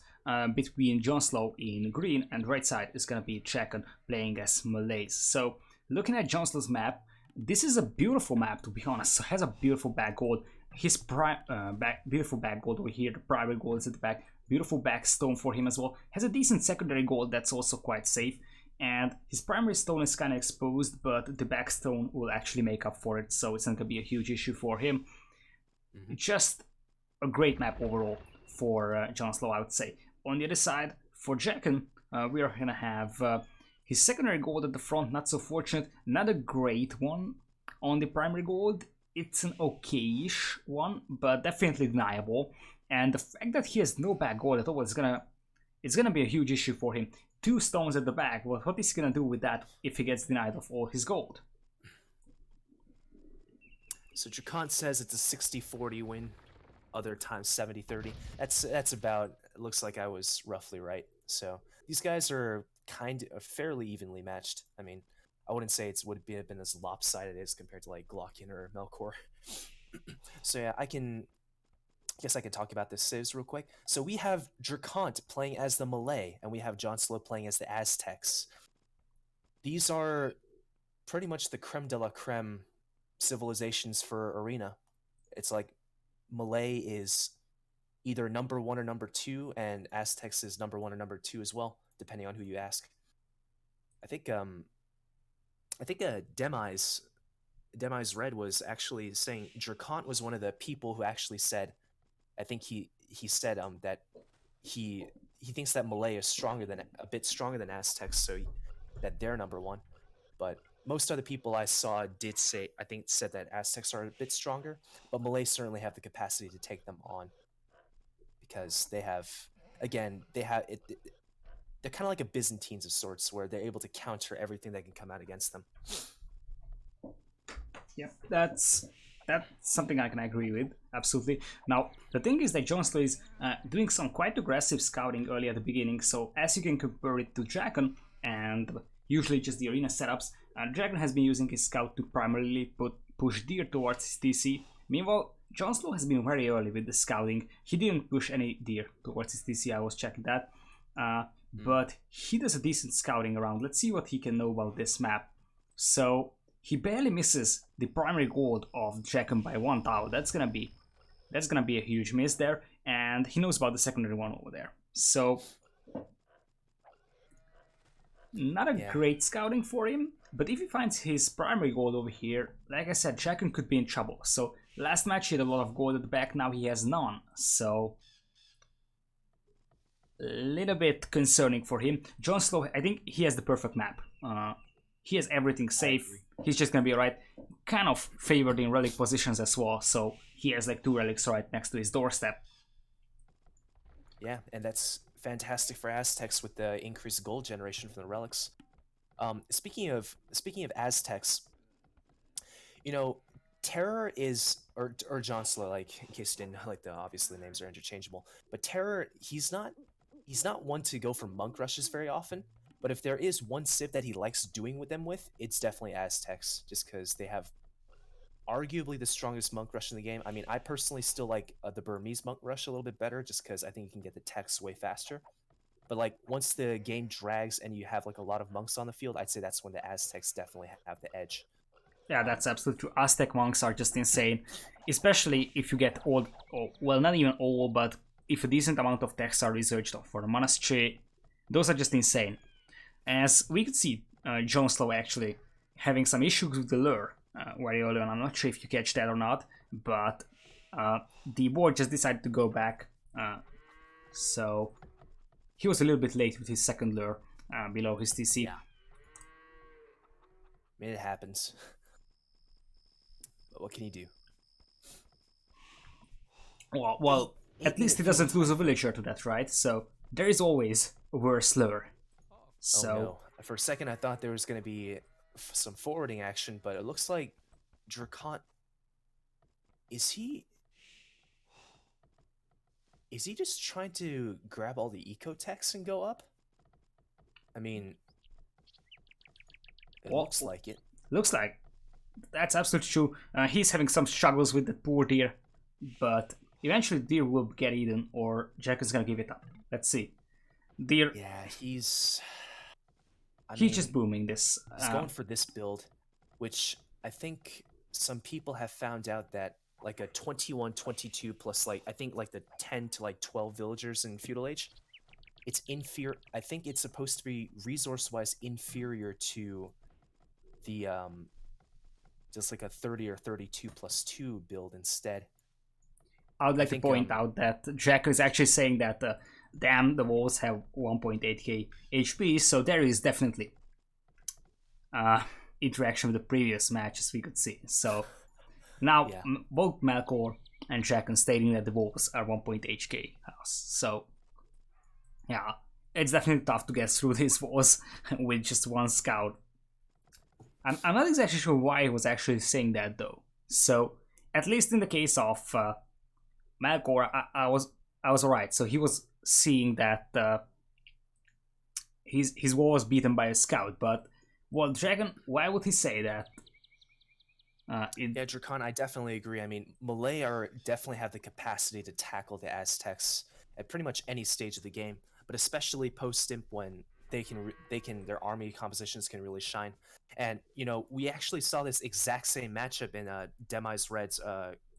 between JonSlow in green, and right side is gonna be JraConT playing as Malays. So, looking at JonSlow's map, this is a beautiful map, to be honest. So it has a beautiful back gold. his beautiful back gold over here, the primary gold is at the back, beautiful back stone for him as well, has a decent secondary gold that's also quite safe, and his primary stone is kind of exposed, but the back stone will actually make up for it, so it's not going to be a huge issue for him. Just a great map overall for JonSlow, I would say. On the other side, for JraConT, we are going to have his secondary gold at the front, not so fortunate, not a great one. On the primary gold, it's an okay-ish one, but definitely deniable. And the fact that he has no back gold at all is gonna be a huge issue for him. 2 stones at the back, well, what is he gonna do with that if he gets denied of all his gold? So DraConT says it's a 60-40 win, other times 70-30. That's about, it looks like I was roughly right. So these guys are kind of fairly evenly matched. I mean, I wouldn't say it would have been as lopsided as compared to like Glockin or Melkor. So yeah, I guess I can talk about this saves real quick. So we have DraConT playing as the Malay, and we have JonSlow playing as the Aztecs. These are pretty much the creme de la creme civilizations for Arena. It's like Malay is either number 1 or number 2, and Aztecs is number 1 or number 2 as well, depending on who you ask. I think Demise Red was actually saying DraConT was one of the people who actually said, I think he said that he thinks that Malay is a bit stronger than Aztecs, so that they're number 1. But most other people I saw said that Aztecs are a bit stronger, but Malay certainly have the capacity to take them on, because they have it. They're kind of like a Byzantines of sorts, where they're able to counter everything that can come out against them. Yeah, that's something I can agree with, absolutely. Now, the thing is that JonSlow is doing some quite aggressive scouting early at the beginning, so as you can compare it to JraConT and usually just the arena setups, JraConT has been using his scout to primarily push deer towards his TC. Meanwhile, JonSlow has been very early with the scouting. He didn't push any deer towards his TC, I was checking that. But he does a decent scouting around. Let's see what he can know about this map. So he barely misses the primary gold of JraConT by 1 tile. That's gonna be a huge miss there, and he knows about the secondary one over there. So not a great scouting for him, but if he finds his primary gold over here, like I said, JraConT could be in trouble. So last match he had a lot of gold at the back, now he has none. So a little bit concerning for him. JonSlow, I think he has the perfect map. He has everything safe. He's just gonna be right. Kind of favored in relic positions as well, so he has like 2 relics right next to his doorstep. Yeah, and that's fantastic for Aztecs with the increased gold generation from the relics. Speaking of Aztecs, you know, Terror is or JonSlow, like in case you didn't know, like obviously the names are interchangeable, but Terror, he's not one to go for monk rushes very often. But if there is one civ that he likes doing with them it's definitely Aztecs, just because they have arguably the strongest monk rush in the game. I mean, I personally still like the Burmese monk rush a little bit better, just because I think you can get the techs way faster. But like once the game drags and you have like a lot of monks on the field, I'd say that's when the Aztecs definitely have the edge. Yeah, that's absolutely true. Aztec monks are just insane, especially if you get all, well, not even all, but if a decent amount of techs are researched for the monastery, those are just insane. As we could see, JonSlow actually having some issues with the lure very early on. I'm not sure if you catch that or not, but the board just decided to go back. So he was a little bit late with his second lure below his TC. Yeah. I mean, it happens. But what can you do? Well, at least he doesn't lose a villager to that, right? So there is always a worse lure. So, oh no. For a second I thought there was going to be some forwarding action, but it looks like DraConT, is he just trying to grab all the eco techs and go up? I mean, it looks like it. Looks like. That's absolutely true. He's having some struggles with the poor deer, but eventually deer will get eaten, or Jack is gonna give it up. Let's see. Deer. Yeah, he's just booming this. He's going for this build, which I think some people have found out that like a 21, 22 plus like I think like the 10 to like 12 villagers in feudal age. It's inferior. I think it's supposed to be resource wise inferior to the just like a 30 or 32 plus 2 build instead. I would I like to think point out that Jack is actually saying that damn, the walls have 1.8k HP, so there is definitely uh, interaction with the previous matches we could see. So now yeah. both Melkor and Jack are stating that the walls are 1.8k house. So yeah, it's definitely tough to get through these walls with just one scout. I'm not exactly sure why he was actually saying that though. So at least in the case of Melkor, I was alright. So he was seeing that his wall was beaten by a scout, but well, Dragon, why would he say that? Yeah, DraConT, I definitely agree. I mean, Malay are definitely have the capacity to tackle the Aztecs at pretty much any stage of the game, but especially post Stimp when their army compositions can really shine. And you know, we actually saw this exact same matchup in Demise Red's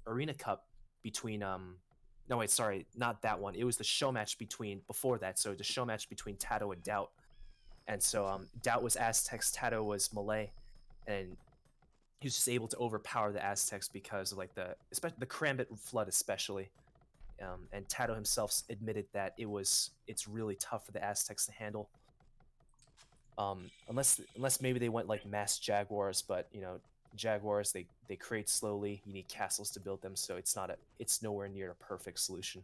Arena Cup between no wait, sorry, not that one. It was the show match between before that. So the show match between Tato and Doubt. And so Doubt was Aztecs, Tato was Malay, and he was just able to overpower the Aztecs because of like especially the Karambit flood especially. And Tato himself admitted that it's really tough for the Aztecs to handle. Unless maybe they went like mass Jaguars, but you know Jaguars they create slowly. You need castles to build them, so it's nowhere near a perfect solution.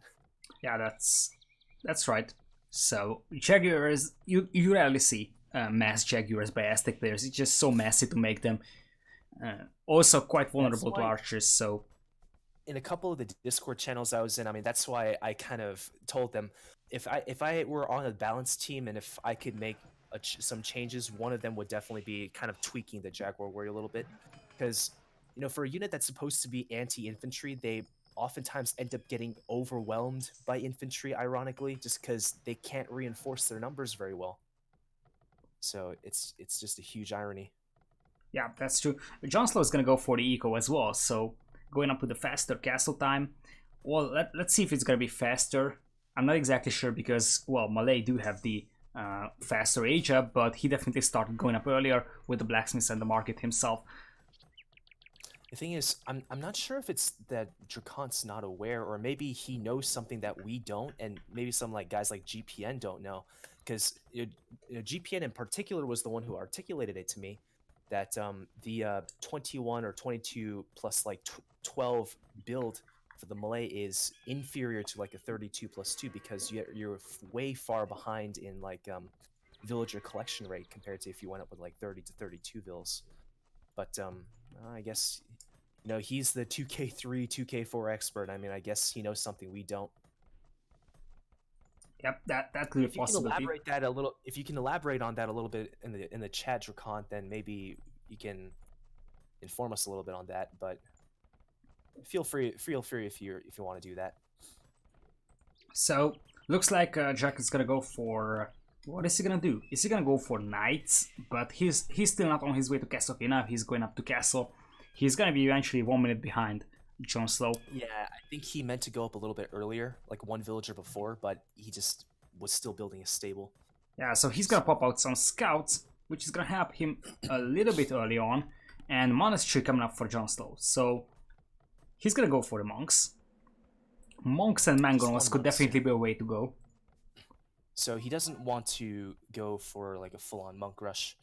Yeah, that's right. So Jaguars, you rarely see mass Jaguars by Aztec players. It's just so messy to make them. Also quite That's vulnerable to why archers. So in a couple of the Discord channels I was in, I mean, that's why I kind of told them if I were on a balanced team and if I could make some changes, one of them would definitely be kind of tweaking the Jaguar Warrior a little bit, because you know, for a unit that's supposed to be anti-infantry, they oftentimes end up getting overwhelmed by infantry, ironically, just because they can't reinforce their numbers very well. So it's just a huge irony. yeah, that's true. JonSlow is gonna go for the eco as well. So going up with the faster castle time. Well, let's see if it's gonna be faster. I'm not exactly sure because well, Malay do have the faster age up, but he definitely started going up earlier with the blacksmith and the market himself. The thing is, I'm not sure if it's that DraConT's not aware, or maybe he knows something that we don't, and maybe some like guys like GPN don't know, because GPN in particular was the one who articulated it to me, that the 21 or 22 plus like 12 build for the Malay is inferior to like a 32 plus 2 because you're way far behind in like villager collection rate compared to if you went up with like 30 to 32 vills. But I guess you know he's the 2K3, 2K4 expert. I mean, I guess he knows something we don't. Yep, that could be a If you can possibility. elaborate that a little, if you can elaborate on that a little bit in the chat, DraConT, then maybe you can inform us a little bit on that. But feel free if you want to do that. So looks like Jack is gonna go for what is he gonna do? Is he gonna go for knights? But he's still not on his way to castle enough. He's going up to castle. He's gonna be eventually 1 minute behind JonSlow. Yeah, I think he meant to go up a little bit earlier, like one villager before, but he just was still building a stable. Yeah, so he's gonna pop out some scouts, which is gonna help him a little bit early on, and monastery coming up for JonSlow. So he's gonna go for the monks. Monks and mangonels could definitely be a way to go. So he doesn't want to go for like a full-on monk rush,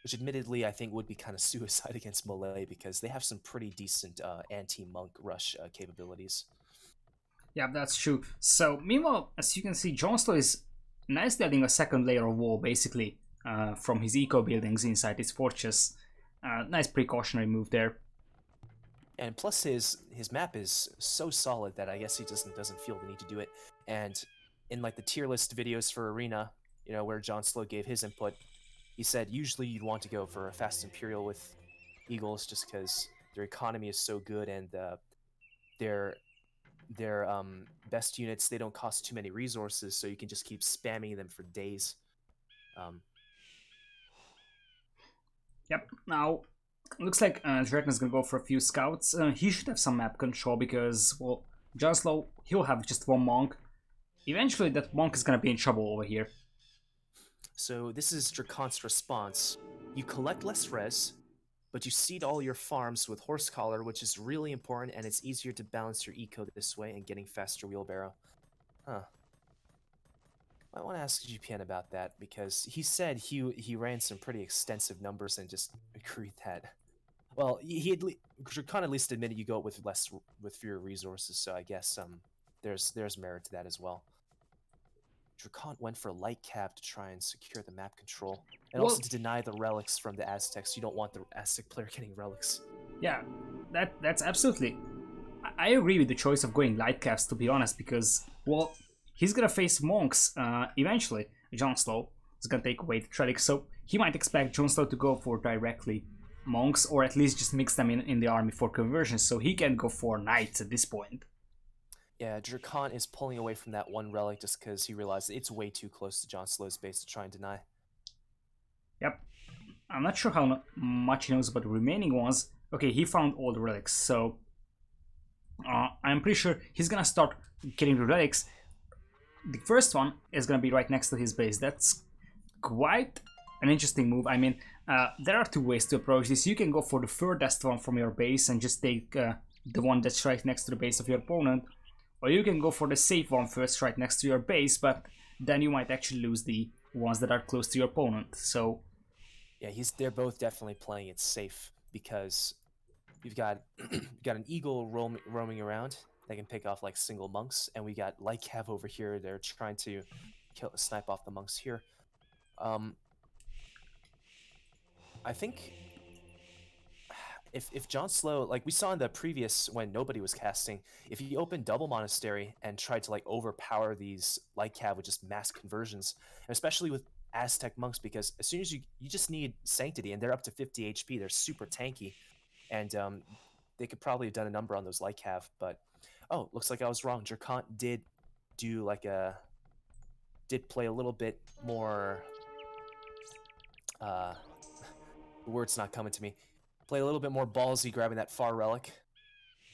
which admittedly I think would be kind of suicide against Malay because they have some pretty decent anti-monk rush capabilities. Yeah, that's true. So meanwhile, as you can see, JonSlow is nicely adding a second layer of wall, basically, from his eco buildings inside his fortress. Nice precautionary move there. And plus his map is so solid that I guess he doesn't feel the need to do it. And in like the tier list videos for Arena, you know, where JonSlow gave his input, he said usually you'd want to go for a fast Imperial with Eagles just because their economy is so good and their best units, they don't cost too many resources, so you can just keep spamming them for days. Yep. Now, Looks like Draken's gonna go for a few scouts. He should have some map control because, well, JonSlow, he'll have just one monk. Eventually, that monk is gonna be in trouble over here. So this is DraConT's response. You collect less res, but you seed all your farms with horse collar, which is really important, and it's easier to balance your eco this way and getting faster wheelbarrow. Huh. I want to ask GPN about that because he said he ran some pretty extensive numbers and just agreed that. Well, he DraConT at least admitted you go with fewer resources, so I guess there's merit to that as well. DraConT went for light cap to try and secure the map control, and Well, also to deny the relics from the Aztecs. You don't want the Aztec player getting relics. yeah, that's absolutely. I agree with the choice of going light caps, to be honest, because, well, he's gonna face monks eventually. JonSlow is gonna take away the Trellic, so he might expect JonSlow to go for directly monks, or at least just mix them in the army for conversion, so he can go for knights at this point. Yeah, DraConT is pulling away from that one relic just because he realized it's way too close to JonSlow's base to try and deny. Yep. I'm not sure how much he knows about the remaining ones. Okay, he found all the relics, so I'm pretty sure he's gonna start getting the relics. The first one is gonna be right next to his base. That's quite an interesting move. I mean, there are two ways to approach this. You can go for the furthest one from your base and just take the one that's right next to the base of your opponent, or you can go for the safe one first right next to your base, but then you might actually lose the ones that are close to your opponent. So yeah, they're both definitely playing it safe because you've got an eagle roaming around that can pick off like single monks, and we got Light Cav over here. They're trying to snipe off the monks here. I think if JonSlow, like we saw in the previous when nobody was casting, if he opened double monastery and tried to like overpower these Light Cav with just mass conversions, and especially with Aztec monks, because as soon as you just need sanctity and they're up to 50 HP, they're super tanky, and they could probably have done a number on those Light Cav. But oh, looks like I was wrong. DraConT did play a little bit more. The word's not coming to me. Play a little bit more ballsy, grabbing that far relic,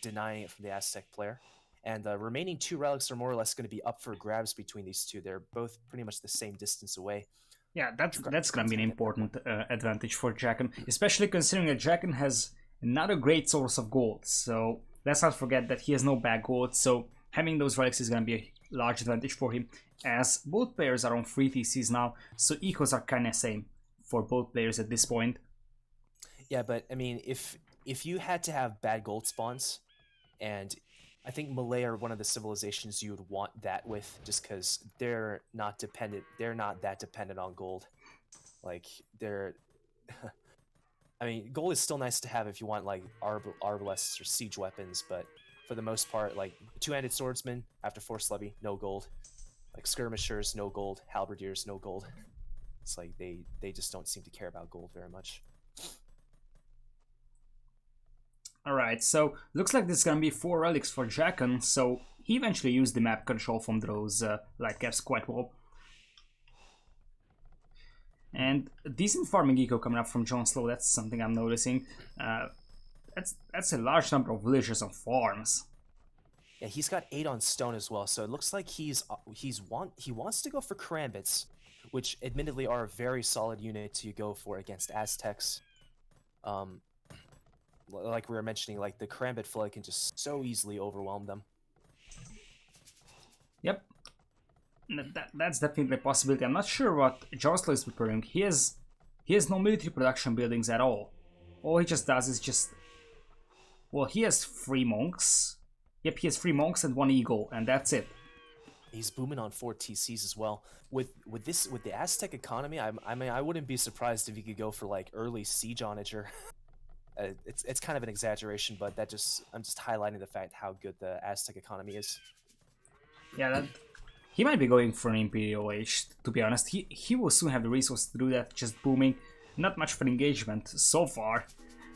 denying it from the Aztec player. And the remaining two relics are more or less going to be up for grabs between these two. They're both pretty much the same distance away. yeah, that's gonna be an important advantage for Draken, especially considering that Draken has not a great source of gold. So let's not forget that he has no bad gold. So having those relics is gonna be a large advantage for him, as both players are on free TCs now, so ecos are kind of same for both players at this point. Yeah, but I mean, if you had to have bad gold spawns, and I think Malay are one of the civilizations you would want that with, just because they're not that dependent on gold. Like they're, I mean, gold is still nice to have if you want like arbalests or siege weapons, but for the most part, like two-handed swordsman after force levy, no gold. Like skirmishers, no gold. Halberdiers, no gold. It's like they just don't seem to care about gold very much. Alright, so looks like there's gonna be 4 relics for Draken, so he eventually used the map control from those light caps quite well. And decent farming eco coming up from JonSlow, that's something I'm noticing. That's a large number of villagers on farms. Yeah, he's got 8 on stone as well, so it looks like he wants to go for karambits, which admittedly are a very solid unit to go for against Aztecs. Like we were mentioning, like the karambit flood can just so easily overwhelm them. Yep, that's definitely a possibility. I'm not sure what JonSlow is preparing. He has no military production buildings at all. All he just does is just, well, he has 3 monks. Yep, he has 3 monks and 1 eagle, and that's it. He's booming on 4 TCs as well. With the Aztec economy, I mean, I wouldn't be surprised if he could go for like early siege onager. It's kind of an exaggeration, but I'm just highlighting the fact how good the Aztec economy is. Yeah, he might be going for an Imperial Age, to be honest. He will soon have the resources to do that, just booming. Not much for engagement so far.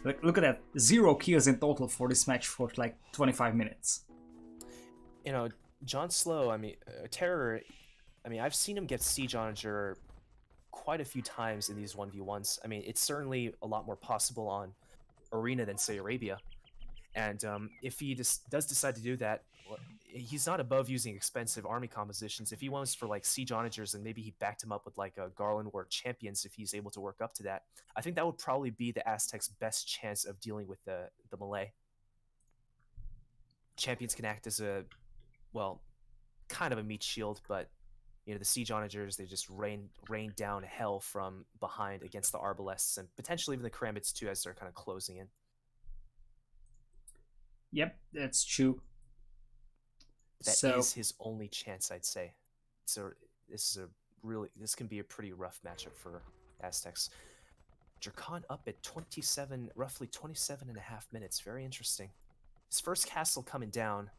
Like, look at that, 0 kills in total for this match for like 25 minutes. You know, JonSlow, I mean, Terror, I mean, I've seen him get siege onager quite a few times in these 1v1s. I mean, it's certainly a lot more possible on arena than say Arabia. And if he does decide to do that, he's not above using expensive army compositions. If he wants for like siege onagers, and maybe he backed him up with like a Garland War champions, if he's able to work up to that, I think that would probably be the Aztecs' best chance of dealing with the Malay. Champions can act as a, well, kind of a meat shield, but you know, the siege onagers, they just rain down hell from behind against the arbalests and potentially even the karambits too, as they're kind of closing in. Yep, that's true. That is his only chance, I'd say. So this can be a pretty rough matchup for Aztecs. DraConT up at 27, roughly 27 and a half minutes. Very interesting. His first castle coming down.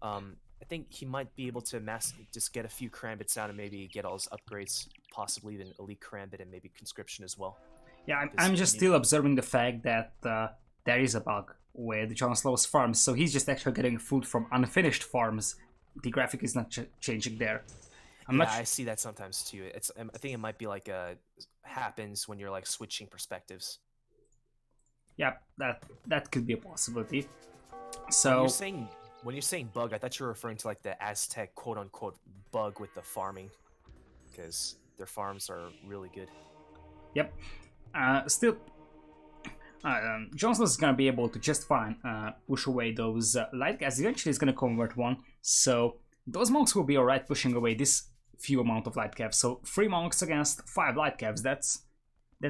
I think he might be able to just get a few karambits out and maybe get all his upgrades, possibly even elite karambit and maybe conscription as well. Yeah, I'm just still observing the fact that there is a bug with JonSlow's farms, so he's just actually getting food from unfinished farms. The graphic is not changing there. I see that sometimes too. I think it might be like happens when you're like switching perspectives. Yeah, that could be a possibility. So when you're saying bug, I thought you were referring to like the Aztec quote unquote bug with the farming, because their farms are really good. Yep. Still, JonSlow is gonna be able to just fine push away those light gas. Eventually, he's gonna convert one, so those monks will be alright pushing away this few amount of light caps. So 3 monks against 5 light caps. That's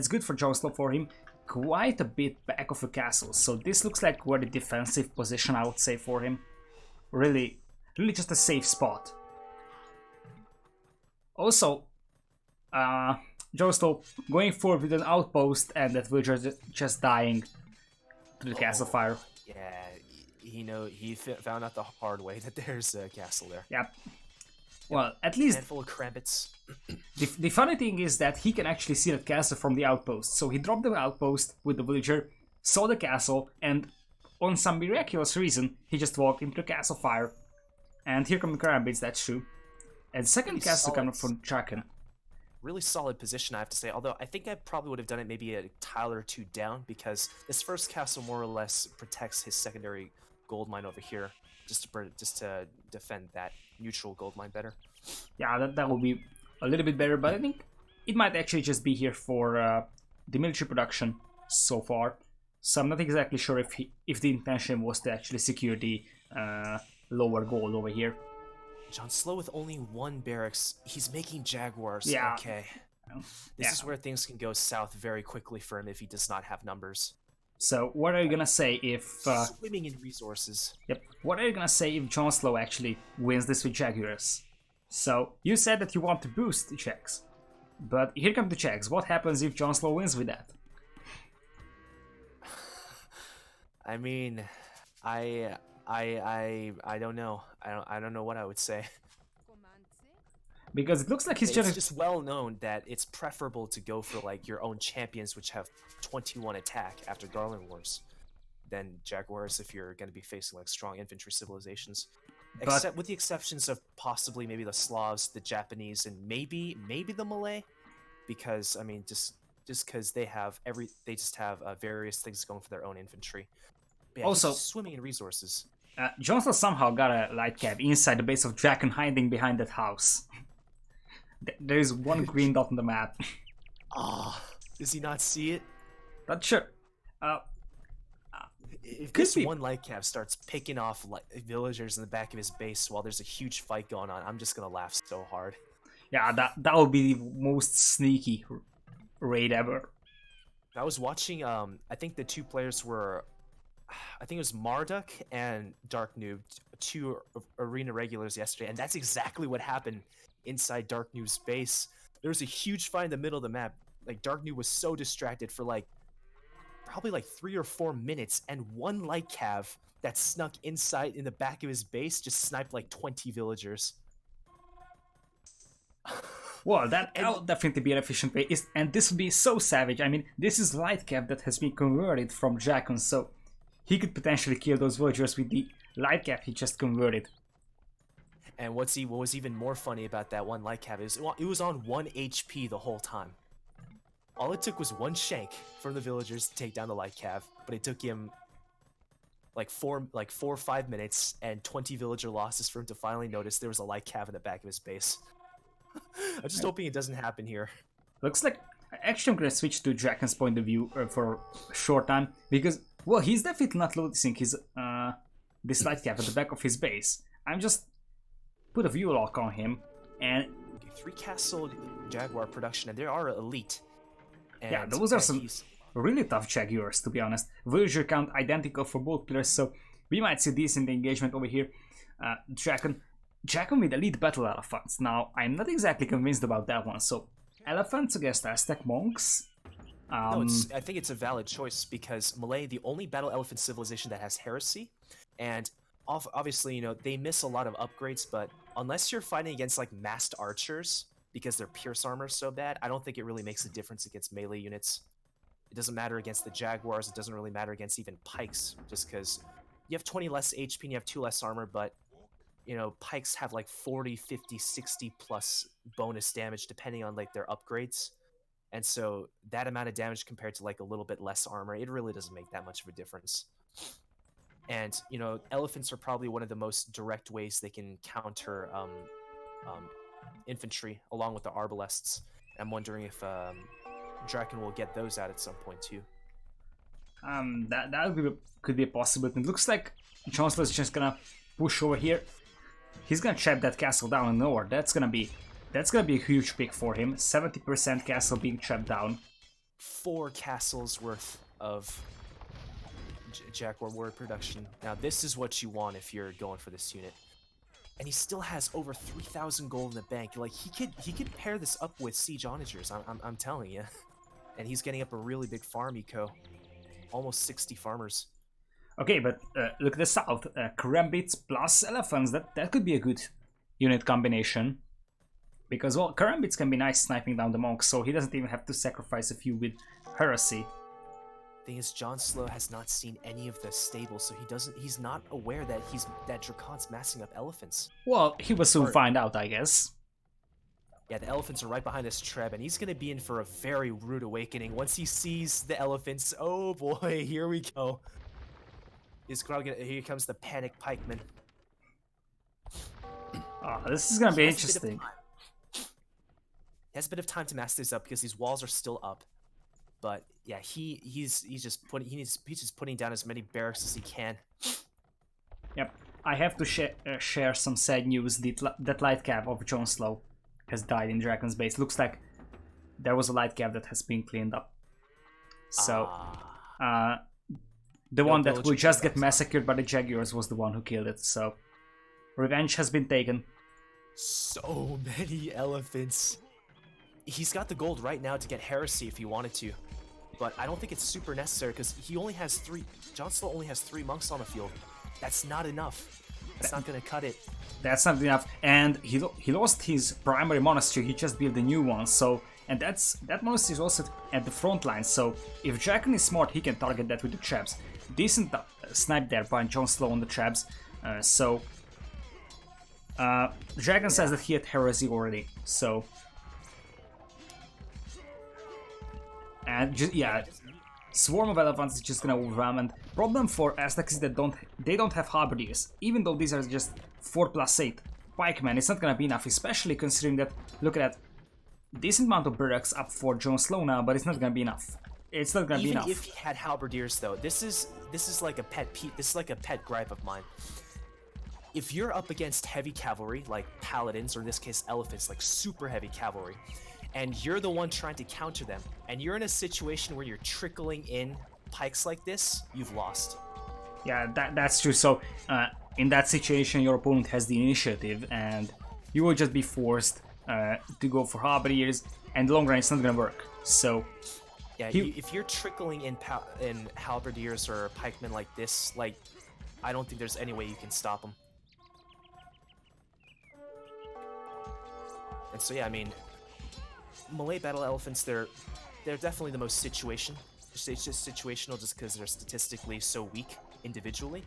good for JonSlow for him. Quite a bit back of the castle, so this looks like a defensive position, I would say, for him. Really just a safe spot. Also, JonSlow going forward with an outpost and that villager just dying to the castle fire. Yeah, he found out the hard way that there's a castle there. Yep. Well, at least handful of karambits. The funny thing is that he can actually see that castle from the outpost. So he dropped the outpost with the villager, saw the castle, and on some miraculous reason, he just walked into the castle fire. And here come the karambits, that's true. And second castle coming from Draken. Really solid position, I have to say. Although I think I probably would have done it maybe a tile or 2 down, because this first castle more or less protects his secondary gold mine over here, just to defend that neutral gold mine better. Yeah, that will be a little bit better, but I think it might actually just be here for the military production so far. So I'm not exactly sure if the intention was to actually secure the lower gold over here. JonSlow with only 1 barracks. He's making Jaguars. Yeah. Okay. This is where things can go south very quickly for him if he does not have numbers. So what are you gonna say if swimming in resources? Yep. What are you gonna say if JonSlow actually wins this with Jaguars? So you said that you want to boost the checks, but here come the checks. What happens if JonSlow wins with that? I mean, I don't know. I don't know what I would say. Because it looks like he's just well known that it's preferable to go for like your own champions, which have 21 attack after Garland Wars, than Jaguars if you're going to be facing like strong infantry civilizations. Except with the exceptions of possibly maybe the Slavs, the Japanese, and maybe the Malay, because I mean just because they just have various things going for their own infantry. But yeah, also swimming in resources. JonSlow somehow got a light cab inside the base of Draken, hiding behind that house. There is one green dot on the map. Does he not see it? Not sure. If this one light cab starts picking off villagers in the back of his base while there's a huge fight going on, I'm just gonna laugh so hard. Yeah, that would be the most sneaky raid ever. I was watching. I think the 2 players were. I think it was Marduk and Dark Noob, 2 arena regulars yesterday, and that's exactly what happened inside Dark Noob's base. There was a huge fight in the middle of the map. Like, Dark Noob was so distracted for probably 3 or 4 minutes, and 1 light cav that snuck inside in the back of his base just sniped 20 villagers. Well, that would definitely be an efficient way, and this would be so savage. I mean, this is light cav that has been converted from JonSlow, so he could potentially kill those villagers with the light cap he just converted. And what was even more funny about that 1 light cap is it was on 1 HP the whole time. All it took was one shank from the villagers to take down the light cav, but it took him like 4 or 5 minutes and 20 villager losses for him to finally notice there was a light cav in the back of his base. I'm just hoping it doesn't happen here. Looks like actually I'm gonna switch to DraConT's point of view for a short time because, well, he's definitely not noticing his this light cap at the back of his base. I'm just put a view lock on him and Okay, 3 castle jaguar production, and they are elite. And yeah, those are some really tough jaguars, to be honest. Villager count identical for both players, so we might see decent engagement over here. DraConT with elite battle elephants. Now, I'm not exactly convinced about that one. So, elephants against Aztec monks. No, I think it's a valid choice because Malay, the only battle elephant civilization that has heresy, and obviously, you know, they miss a lot of upgrades, but unless you're fighting against like massed archers, because their pierce armor is so bad, I don't think it really makes a difference against melee units. It doesn't matter against the jaguars, it doesn't really matter against even pikes, just because you have 20 less HP and you have 2 less armor, but you know, pikes have like 40, 50, 60 plus bonus damage depending on like their upgrades. And so that amount of damage compared to like a little bit less armor, it really doesn't make that much of a difference. And, you know, elephants are probably one of the most direct ways they can counter infantry along with the arbalests. I'm wondering if DraConT will get those out at some point too. That could be a possibility. It looks like JonSlow is just gonna push over here. He's gonna trap that castle down in the north. That's gonna be a huge pick for him. 70% castle being trapped down. 4 castles worth of Jaguar word production. Now this is what you want if you're going for this unit. And he still has over 3,000 gold in the bank. Like he could pair this up with siege onagers. I'm telling you. And he's getting up a really big farm eco. Almost 60 farmers. Okay, but look at the south. Karambits plus elephants. That could be a good unit combination. Because, well, Karambits can be nice sniping down the monks, so he doesn't even have to sacrifice a few with heresy. Thing is, JonSlow has not seen any of the stables, so he's not aware that DraConT's massing up elephants. Well, he will soon find out, I guess. Yeah, the elephants are right behind this Treb, and he's gonna be in for a very rude awakening once he sees the elephants. Oh boy, here we go. Here comes the panic pikeman. Oh, this is gonna be interesting. He has a bit of time to mass this up because these walls are still up. But yeah, he's just putting down as many barracks as he can. Yep, I have to share some sad news. That light cap of JonSlow has died in DraConT's base. Looks like there was a light cap that has been cleaned up. So, the one that would just get massacred by the Jaguars was the one who killed it. So, revenge has been taken. So many elephants. He's got the gold right now to get heresy if he wanted to. But I don't think it's super necessary because he only has 3. JonSlow only has 3 monks on the field. That's not enough. That's not gonna cut it. That's not enough. And he lost his primary monastery. He just built a new one. So, and that monastery is also at the front line. So if DraConT is smart, he can target that with the traps. Decent snipe there by JonSlow on the traps. DraConT says that he had heresy already. So. And just, yeah, swarm of elephants is just gonna overwhelm. And problem for Aztecs is that they don't have halberdiers. Even though these are just 4+8 pikemen, it's not gonna be enough. Especially considering that, look at that, decent amount of barracks up for JonSlow now, but it's not gonna be enough. It's not gonna be enough. Even if he had halberdiers, though, this is like a this is like a pet gripe of mine. If you're up against heavy cavalry like paladins, or in this case elephants, like super heavy cavalry, and you're the one trying to counter them, and you're in a situation where you're trickling in pikes like this, you've lost. Yeah, that's true. So, in that situation, your opponent has the initiative, and you will just be forced to go for halberdiers, and in the long run, it's not gonna work. So, yeah, if you're trickling in halberdiers or pikemen like this, like, I don't think there's any way you can stop them. And so, yeah, I mean, Malay battle elephants, they're definitely the most situational just because they're statistically so weak individually.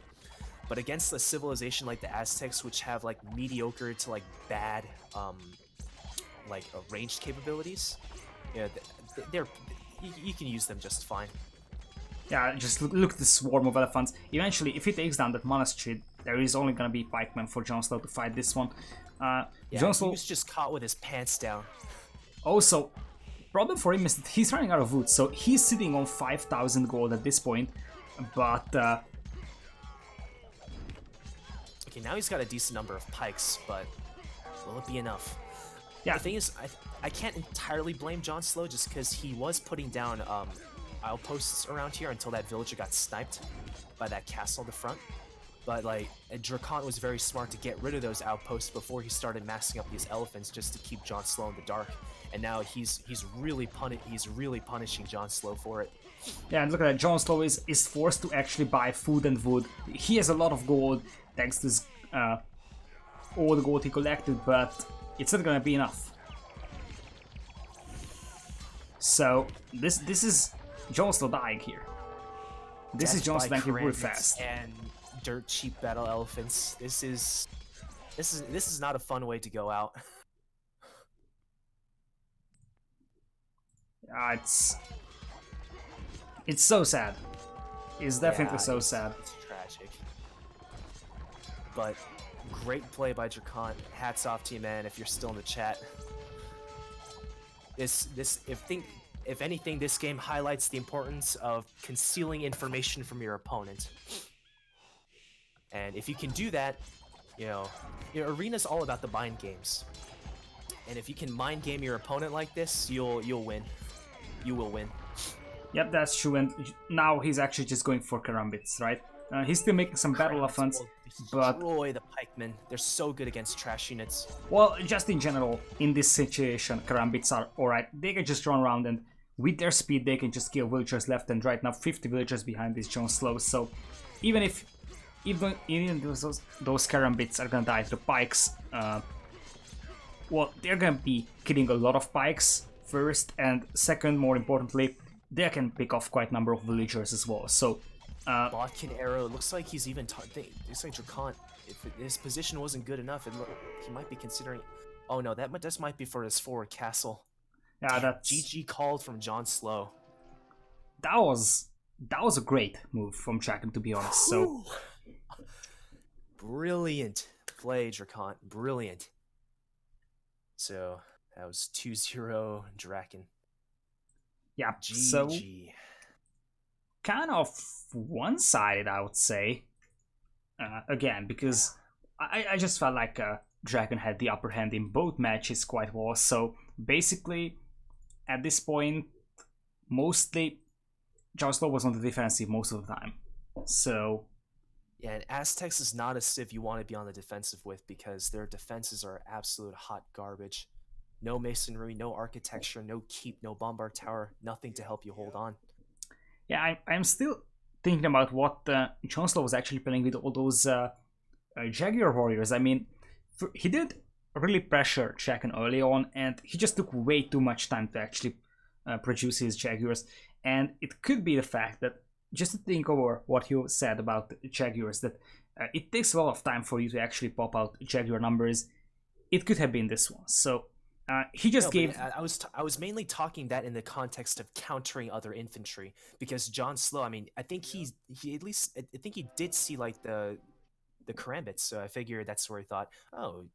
But against a civilization like the Aztecs, which have like mediocre to like bad ranged capabilities, yeah, you can use them just fine. Yeah, just look at the swarm of elephants. Eventually, if he takes down that monastery, there is only gonna be pikemen for JonSlow to fight this one. Yeah, JonSlow he was just caught with his pants down. also, problem for him is that he's running out of wood, so he's sitting on 5,000 gold at this point. But Okay, now he's got a decent number of pikes, but will it be enough? yeah, The thing is, I can't entirely blame JonSlow just because he was putting down outposts around here until that villager got sniped by that castle at the front. But like, DraConT was very smart to get rid of those outposts before he started massing up these elephants just to keep JonSlow in the dark. And now he's really punishing JonSlow for it. yeah, and look at that. JonSlow is forced to actually buy food and wood. He has a lot of gold thanks to his, all the gold he collected, but it's not gonna be enough. So this is JonSlow dying here. This is JonSlow dying here really fast. And dirt cheap battle elephants. This is not a fun way to go out. It's so sad. It's definitely Yeah, so sad. It's tragic. But great play by DraConT. Hats off to you, man, if you're still in the chat. If anything, this game highlights the importance of concealing information from your opponent. And if you can do that, you know, your arena's all about the mind games. And if you can mind game your opponent like this, you'll win. You will win. Yep, that's true. And now he's actually just going for karambits, right? He's still making some battle elephants, but destroy the pikemen. They're so good against trash units. well, just in general, in this situation, karambits are alright. They can just run around and with their speed, they can just kill villagers left and right. Now 50 villagers behind this JonSlow, so even those karambits are gonna die to the pikes, well, they're gonna be killing a lot of pikes first, and second, more importantly, they can pick off quite a number of villagers as well. So Bodkin arrow. It looks like he's even. Looks like DraConT. If his position wasn't good enough, he might be considering. Oh no, this might be for his forward castle. yeah, that's GG called from JonSlow. that was a great move from JonSlow, to be honest. So brilliant play, DraConT. Brilliant. So that was 2-0 Draken. yeah, GG. so kind of one-sided, I would say. Again, because I just felt like Dragon had the upper hand in both matches quite well. So basically, at this point, mostly JonSlow was on the defensive most of the time. So yeah, and Aztecs is not a civ you want to be on the defensive with because their defenses are absolute hot garbage. No masonry, no architecture, no keep, no bombard tower, nothing to help you hold on. yeah, I'm still thinking about what JonSlow was actually playing with all those Jaguar warriors. I mean, he did really pressure Draken early on, and he just took way too much time to actually produce his Jaguars. And it could be the fact that, just to think over what you said about Jaguars, that it takes a lot of time for you to actually pop out Jaguar numbers. It could have been this one. So he just gave. I was mainly talking that in the context of countering other infantry because JonSlow. I mean, I think he at least I think he did see like the karambits. So I figured that's where he thought, oh,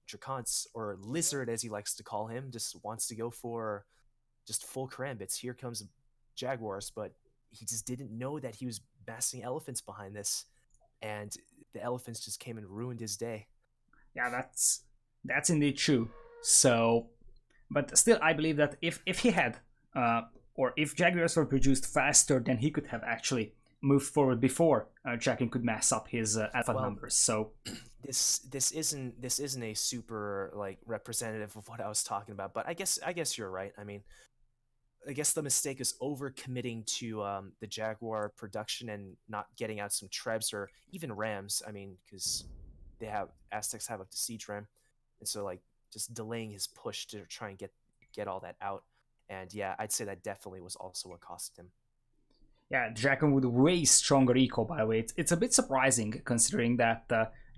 DraConT, or Lizard as he likes to call him, just wants to go for just full karambits. Here comes Jaguars, but he just didn't know that he was massing elephants behind this, and the elephants just came and ruined his day. Yeah, that's indeed true. So, but still, I believe that if he had, or if Jaguars were produced faster, then he could have actually moved forward before Draken could mass up his alpha numbers. So, this isn't a super like representative of what I was talking about, but I guess you're right. I mean, I guess the mistake is overcommitting to the Jaguar production and not getting out some Trebs or even Rams. I mean, because Aztecs have up to siege ram, and so like just delaying his push to try and get all that out. And yeah, I'd say that definitely was also what cost him. Yeah, Draken with way stronger eco, by the way. It's a bit surprising considering that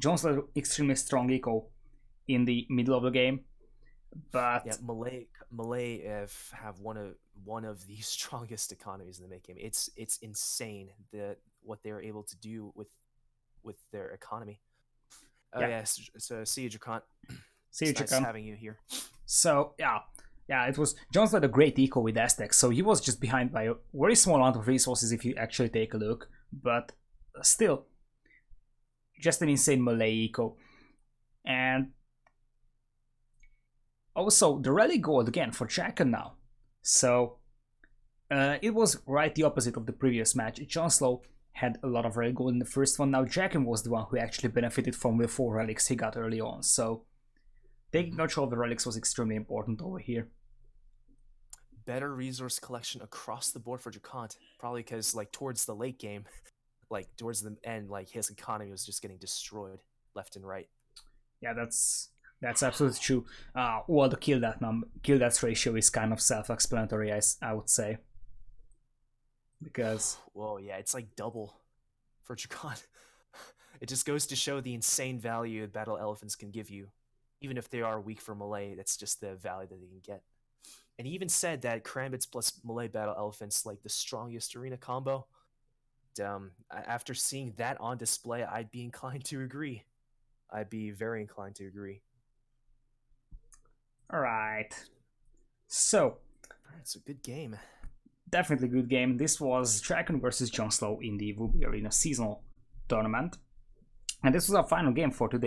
JonSlow extremely strong eco in the middle of the game. But Yeah, Malay have one of the strongest economies in the mid game. It's insane what they're able to do with their economy. Oh yeah, yes, so see you, JraConT. see you, It's nice Chicken. having you here. So yeah, it was JonSlow had a great eco with Aztec, so he was just behind by a very small amount of resources if you actually take a look. But still, just an insane Malay eco. And also the rally gold again for JraConT now. So it was right the opposite of the previous match. JonSlow had a lot of rally gold in the first one. Now JraConT was the one who actually benefited from the 4 relics he got early on. So taking control of the relics was extremely important over here. Better resource collection across the board for JraConT, probably because like towards the late game, like towards the end, like his economy was just getting destroyed left and right. Yeah, that's absolutely true. Well, the kill death ratio is kind of self-explanatory, I would say, because Whoa, yeah, it's like double for JraConT. It just goes to show the insane value battle elephants can give you, even if they are weak for Malay. That's just the value that they can get. And he even said that Karambits plus Malay battle elephants like the strongest arena combo. After seeing that on display, I'd be inclined to agree. I'd be very inclined to agree. all right. So It's a good game. definitely good game. This was JraConT versus JonSlow in the Voobly Arena seasonal tournament, and this was our final game for today.